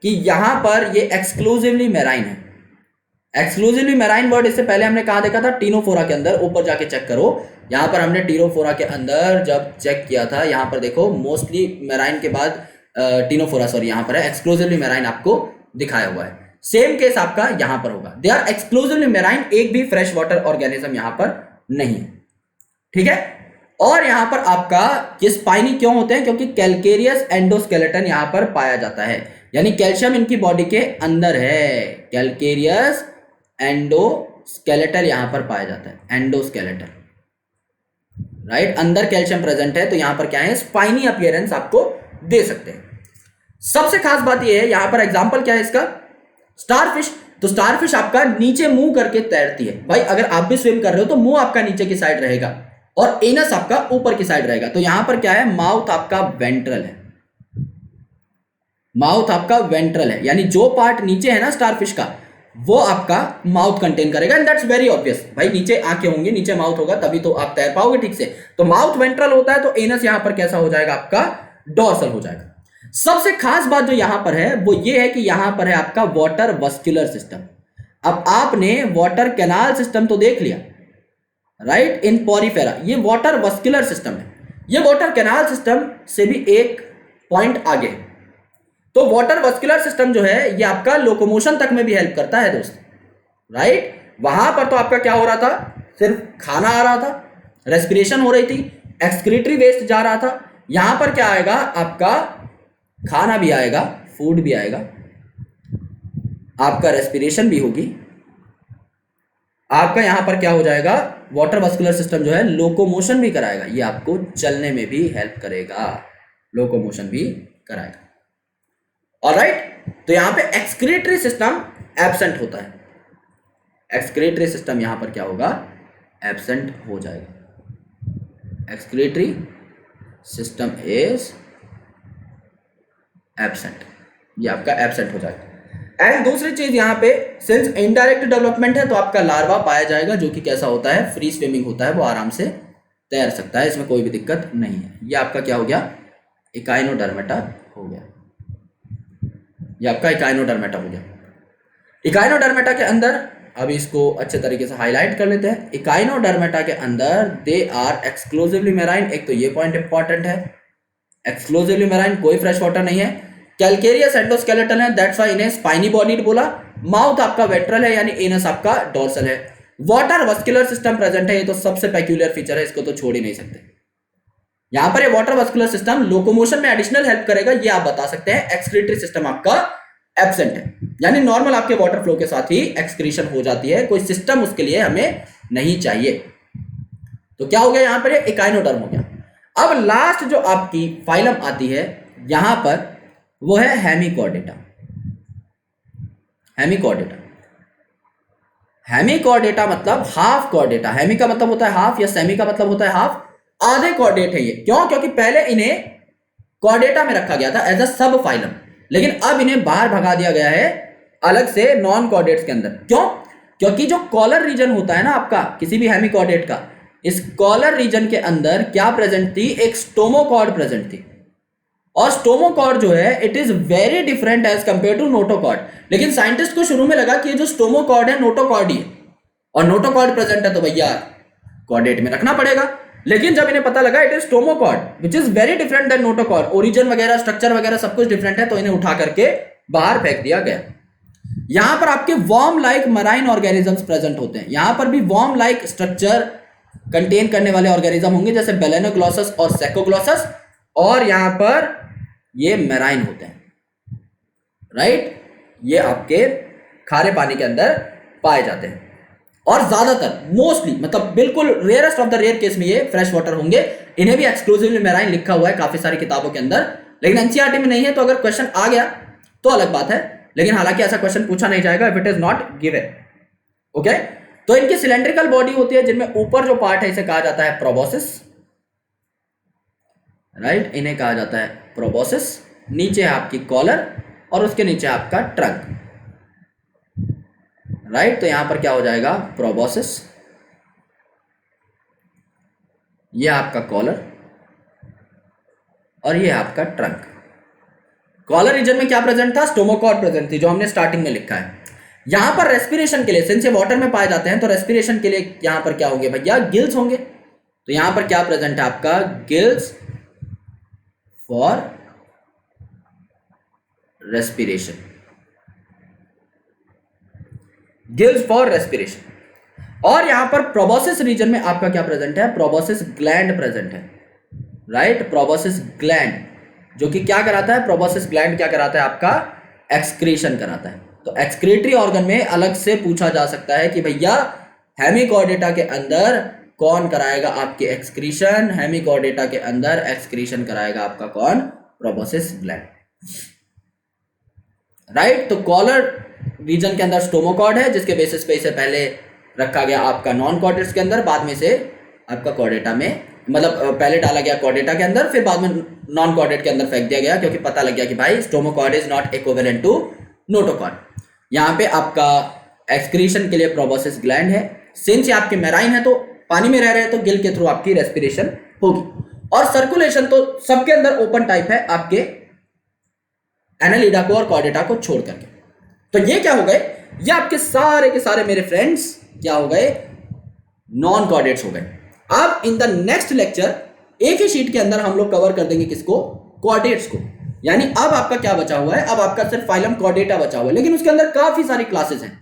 कि यहां पर ये एक्सक्लूसिवली मेराइन है। एक्सक्लूसिवली मेराइन वर्ड इससे पहले हमने कहा देखा था, टीनोफोरा के अंदर। ऊपर जाके चेक करो, यहां पर हमने टीनोफोरा के अंदर जब चेक किया था, यहां पर देखो मोस्टली मेराइन के बाद टीनोफोरा, सॉरी, यहां पर है एक्सक्लूसिवली मेराइन आपको दिखाया हुआ है। सेम केस आपका यहां पर होगा, दे आर एक्सक्लूसिवली मेराइन, एक भी फ्रेश वाटर ऑर्गेनिज्म यहां पर नहीं है। ठीक है, और यहां पर आपका ये स्पाइनी क्यों होते हैं, क्योंकि कैलकेरियस एंडोस्केलेटन यहां पर पाया जाता है, यानी कैल्शियम इनकी बॉडी के अंदर है। कैलकेरियस एंडोस्केलेटन यहां पर पाया जाता है, एंडोस्केलेटन, राइट, अंदर कैल्शियम प्रेजेंट है। तो यहां पर क्या है, स्पाइनी अपीयरेंस आपको दे सकते हैं। सबसे खास बात यह है, यहां पर एग्जांपल क्या है इसका, स्टारफिश। तो स्टारफिश आपका नीचे मुंह करके तैरती है। भाई अगर आप भी स्विम कर रहे हो तो मुंह आपका नीचे की साइड रहेगा और एनस आपका ऊपर की साइड रहेगा। तो यहां पर क्या है, माउथ आपका वेंट्रल है, माउथ आपका वेंट्रल है, यानी जो पार्ट नीचे है ना स्टारफिश का, वो आपका माउथ कंटेन करेगा। एंड दैट्स वेरी ऑब्वियस, भाई नीचे आंखें होंगी, नीचे माउथ होगा, तभी तो आप तैर पाओगे ठीक से। तो माउथ वेंट्रल होता है, तो एनस यहां पर कैसा हो जाएगा, आपका डोर्सल हो जाएगा। सबसे खास बात जो यहां पर है वो ये है कि यहां पर है आपका वाटर वस्कुलर सिस्टम। अब आपने वाटर कैनाल सिस्टम तो देख लिया, राइट, इन पॉरीफेरा, ये वाटर वस्कुलर सिस्टम है। ये वाटर कैनाल सिस्टम से भी एक पॉइंट आगे। तो वाटर वस्कुलर सिस्टम जो है ये आपका लोकोमोशन तक में भी हेल्प करता है दोस्त, राइट। वहां पर तो आपका क्या हो रहा था, सिर्फ खाना आ रहा था, रेस्पिरेशन हो रही थी, एक्सक्रीटरी वेस्ट जा रहा था। यहां पर क्या आएगा, आपका खाना भी आएगा, फूड भी आएगा, आपका रेस्पिरेशन भी होगी, आपका यहां पर क्या हो जाएगा, वाटर वस्कुलर सिस्टम जो है लोकोमोशन भी कराएगा, ये आपको चलने में भी हेल्प करेगा, लोकोमोशन भी कराएगा। ऑलराइट, तो यहां पे एक्सक्रीटरी सिस्टम एब्सेंट होता है। एक्सक्रीटरी सिस्टम यहां पर क्या होगा, एब्सेंट हो जाएगा, एक्सक्रीटरी सिस्टम इज एब्सेंट, ये आपका एब्सेंट हो जाएगा। एंड दूसरी चीज यहाँ पे सिंस इनडायरेक्ट डेवलपमेंट है तो आपका लार्वा पाया जाएगा जो कि कैसा होता है, फ्री स्विमिंग होता है, वो आराम से तैर सकता है, इसमें कोई भी दिक्कत नहीं है। ये आपका क्या हो गया, इकाइनोडर्मेटा हो गया, ये आपका इकाइनोडर्मेटा हो गया। इकाइनोडर्मेटा के अंदर अभी इसको अच्छे तरीके से हाईलाइट कर लेते हैं। इकाइनोडर्मेटा के अंदर दे आर एक्सक्लूसिवली मेराइन, एक तो ये पॉइंट इंपॉर्टेंट है, एक्सक्लूसिवली मेराइन, कोई फ्रेश वाटर नहीं है। कैलकेरियस एंडोस्केलेटन है, दैट्स व्हाई इन्हें स्पाइनी बॉडीड बोला। माउथ आपका वेट्रल है यानी एनस आपका डोर्सल है। वाटर वस्कुलर सिस्टम प्रेजेंट है, ये तो सबसे पेक्यूलियर फीचर है, इसको तो छोड़ ही नहीं सकते। यहां पर ये वाटर वस्कुलर सिस्टम लोकोमोशन में एडिशनल हेल्प करेगा, ये आप बता सकते हैं। एक्सक्रीटरी सिस्टम आपका एब्सेंट है, यानी नॉर्मल आपके वाटर फ्लो के साथ ही एक्सक्रीशन हो जाती है, कोई सिस्टम उसके लिए हमें नहीं चाहिए। तो क्या हो गया यहां पर, इकाइनोडर्म हो गया। अब लास्ट जो आपकी फाइलम आती है यहां पर वो है हेमिकॉर्डेटा। हेमिकॉर्डेटा, हेमिकॉर्डेटा मतलब हाफ कॉर्डेटा। हेमी का मतलब होता है हाफ, या सेमी का मतलब होता है हाफ, आधे कॉर्डेट है ये। क्यों, क्योंकि पहले इन्हें कॉर्डेटा में रखा गया था एज अ सब फाइलम, लेकिन अब इन्हें बाहर भगा दिया गया है अलग से नॉन कॉर्डेट्स के अंदर। क्यों, क्योंकि जो कॉलर रीजन होता है ना आपका किसी भी हेमिकॉर्डेट का, इस कॉलर रीजन के अंदर क्या प्रेजेंट थी, एक स्टोमोकॉर्ड प्रेजेंट थी। और स्टोमोकॉर्ड जो है it is very different as compare to notochord. लेकिन साइंटिस्ट को शुरू में लगा कि ये जो स्टोमोकॉर्ड है नोटोकॉर्ड ही है, और नोटोकॉर्ड प्रेजेंट है तो भैया कॉर्डेट में रखना पड़ेगा। लेकिन जब इन्हें पता लगा it is stomochord which is very different than notochord, origin वगैरह स्ट्रक्चर वगैरह सब कुछ डिफरेंट है, तो इन्हें उठा करके बाहर फेंक दिया गया। यहां पर आपके worm like marine organisms present होते हैं, यहां पर भी वॉर्म लाइक स्ट्रक्चर कंटेन करने वाले ऑर्गेनिज्म होंगे जैसे बेलेनोग्लॉसस और सेकोग्लॉसस, और यहां पर ये मेराइन होते हैं, राइट। ये आपके खारे पानी के अंदर पाए जाते हैं, और ज्यादातर मोस्टली मतलब बिल्कुल rarest of the rare case में ये फ्रेश वाटर होंगे। इन्हें भी एक्सक्लूसिवली मेराइन लिखा हुआ है काफी सारी किताबों के अंदर, लेकिन एनसीईआरटी में नहीं है। तो अगर क्वेश्चन आ गया तो अलग बात है, लेकिन हालांकि ऐसा क्वेश्चन पूछा नहीं जाएगा if it is not given. Okay, तो इनकी सिलेंड्रिकल बॉडी होती है जिनमें ऊपर जो पार्ट है इसे कहा जाता है प्रोबोसिस, राइट, इन्हें कहा जाता है प्रोबोसिस। नीचे है आपकी कॉलर और उसके नीचे आपका ट्रंक, राइट। तो यहां पर क्या हो जाएगा, प्रोबोसिस, ये आपका कॉलर और ये आपका ट्रंक। कॉलर रीजन में क्या प्रेजेंट था, स्टोमोकॉर्ड प्रेजेंट थी जो हमने स्टार्टिंग में लिखा है। यहां पर रेस्पिरेशन के लिए, सिंस ये वाटर में पाए जाते हैं तो रेस्पिरेशन के लिए यहां पर क्या होंगे भैया, गिल्स होंगे। तो यहां पर क्या प्रेजेंट है आपका, gills for respiration, gills for respiration. और यहां पर प्रोबोसिस रीजन में आपका क्या प्रेजेंट है, प्रोबोसिस ग्लैंड प्रेजेंट है, राइट। प्रोबोसिस ग्लैंड जो कि क्या कराता है, प्रोबोसिस ग्लैंड क्या कराता है आपका, एक्सक्रीशन कराता है। तो एक्सक्रीटरी ऑर्गन में अलग से पूछा जा सकता है कि भैया हेमिकॉर्डेटा के अंदर कौन कराएगा आपके एक्सक्रीशन, हेमिकॉर्डेटा के अंदर एक्सक्रीशन कराएगा आपका कौन, प्रोबोसिस ग्लैंड, राइट। तो कॉलर रीजन के अंदर स्टोमोकॉर्ड है जिसके बेसिस पे इसे पहले रखा गया आपका नॉन कॉर्डेट्स के अंदर, बाद में से आपका कॉर्डेटा में, मतलब पहले डाला गया कॉर्डेटा के अंदर, फिर बाद में नॉन कॉर्डेट के अंदर फेंक दिया गया क्योंकि पता लग गया कि भाई stomochord is not equivalent to notochord. यहाँ पे आपका एक्सक्रीशन के लिए प्रोबोसिस ग्लैंड है। सिंस ये आपके मेराइन है तो पानी में रह रहे हैं तो गिल के थ्रू आपकी रेस्पिरेशन होगी, और सर्कुलेशन तो सबके अंदर ओपन टाइप है आपके एनालिडा को और कॉर्डेटा को छोड़ करके। तो ये क्या हो गए, ये आपके सारे के सारे मेरे फ्रेंड्स क्या हो गए, नॉन कॉर्डेट्स हो गए। अब इन द नेक्स्ट लेक्चर एक ही शीट के अंदर हम लोग कवर कर देंगे किसको, कॉर्डेट्स को। यानी अब आपका क्या बचा हुआ है, अब आपका सिर्फ फाइलम कॉर्डेटा बचा हुआ है, लेकिन उसके अंदर काफी सारी क्लासेस हैं।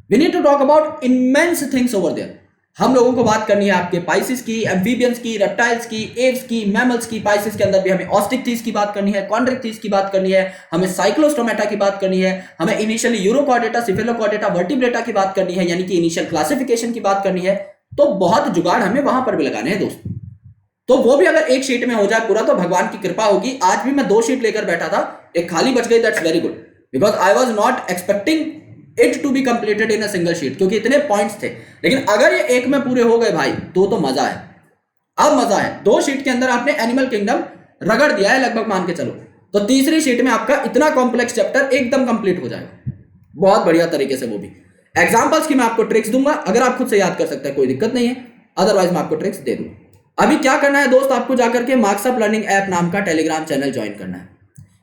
We need to talk about immense things over there. हम लोगों को बात करनी है आपके पाइसिस की, एम्फीबियंस की, रेप्टाइल्स की, एव्स की, मैमल्स की। पाइसिस के अंदर भी हमें ऑस्टिक्टीज की बात करनी है, कॉन्ड्रिक्टीज की बात करनी है, हमें साइक्लोस्टोमेटा की बात करनी है, हमें इनिशियली यूरोकॉर्डेटा, सिफेलोकॉर्डेटा, वर्टिब्रेटा की बात करनी है, यानी कि इनिशियल क्लासिफिकेशन की बात करनी है। तो बहुत जुगाड़ हमें वहां पर भी लगाने हैं दोस्त। तो वो भी अगर एक शीट में हो जाए पूरा तो भगवान की कृपा होगी। आज भी मैं 2 शीट लेकर बैठा था, एक खाली बच गई, that's very good, because I was not expecting it to be completed in a single sheet, क्योंकि इतने पॉइंट्स थे। लेकिन अगर ये एक में पूरे हो गए भाई तो मजा है। अब मजा है, 2 शीट के अंदर आपने एनिमल किंगडम रगड़ दिया है लगभग, मान के चलो, तो तीसरी शीट में आपका इतना कॉम्प्लेक्स चैप्टर एकदम कंप्लीट हो जाएगा बहुत बढ़िया तरीके से। वो भी एग्जांपल्स की मैं आपको ट्रिक्स दूंगा, अगर आप खुद से याद कर सकते हैं कोई दिक्कत नहीं है, अदरवाइज मैं आपको ट्रिक्स दे दूंगा। अभी क्या करना है दोस्त, आपको जाकर के मार्क्स अप लर्निंग ऐप नाम का टेलीग्राम चैनल ज्वाइन करना है।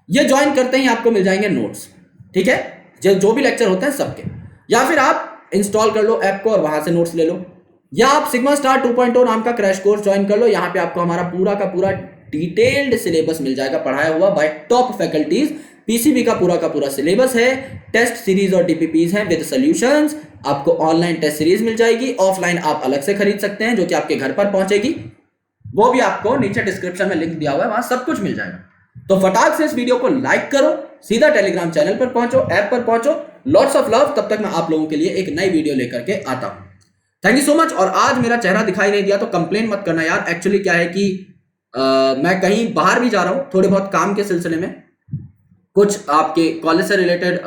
ये ज्वाइन करते ही आपको मिल जाएंगे नोट्स, ठीक है, जो भी लेक्चर होते हैं सबके, या फिर आप इंस्टॉल कर लो ऐप को और वहां से नोट्स ले लो, या आप सिग्मा स्टार 2.0 नाम का क्रैश कोर्स ज्वाइन कर लो। यहाँ पे आपको हमारा पूरा का पूरा डिटेल्ड सिलेबस मिल जाएगा, पढ़ाया हुआ बाय टॉप फैकल्टीज। पीसीबी का पूरा सिलेबस है, टेस्ट सीरीज और डीपीपीज हैं विद सॉल्यूशंस। आपको ऑनलाइन टेस्ट सीरीज मिल जाएगी, ऑफलाइन आप अलग से खरीद सकते हैं जो कि आपके घर पर पहुंचेगी, वो भी आपको नीचे डिस्क्रिप्शन में लिंक दिया हुआ है, वहां सब कुछ मिल जाएगा। तो फटाक से इस वीडियो को लाइक करो, सीधा टेलीग्राम चैनल पर पहुंचो, ऐप पर पहुंचो। Lots of love. तब तक मैं आप लोगों के लिए एक नई वीडियो लेकर के आता हूं। Thank you so much. और आज मेरा चेहरा दिखाई नहीं दिया तो कंप्लेन मत करना यार, एक्चुअली क्या है कि मैं कहीं बाहर भी जा रहा हूं थोड़े बहुत काम के सिलसिले में, कुछ आपके कॉलेज से रिलेटेड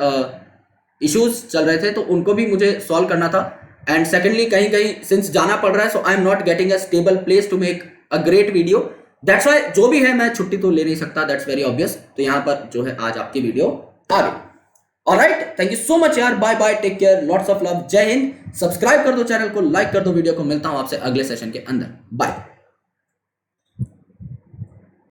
इश्यूज चल रहे थे तो उनको भी मुझे सॉल्व करना था। एंड सेकेंडली कहीं कहीं सिंस जाना पड़ रहा है, so I am not getting a stable place to make a great video, that's why जो भी है मैं छुट्टी तो ले नहीं सकता, दैट्स वेरी ऑब्वियस। तो यहां पर जो है आज आपकी वीडियो आ गई। Alright, thank you so much यार, bye bye, take care, lots of love, जय हिंद। सब्सक्राइब कर दो चैनल को, लाइक कर दो वीडियो को। मिलता हूं आपसे अगले सेशन के अंदर, बाय।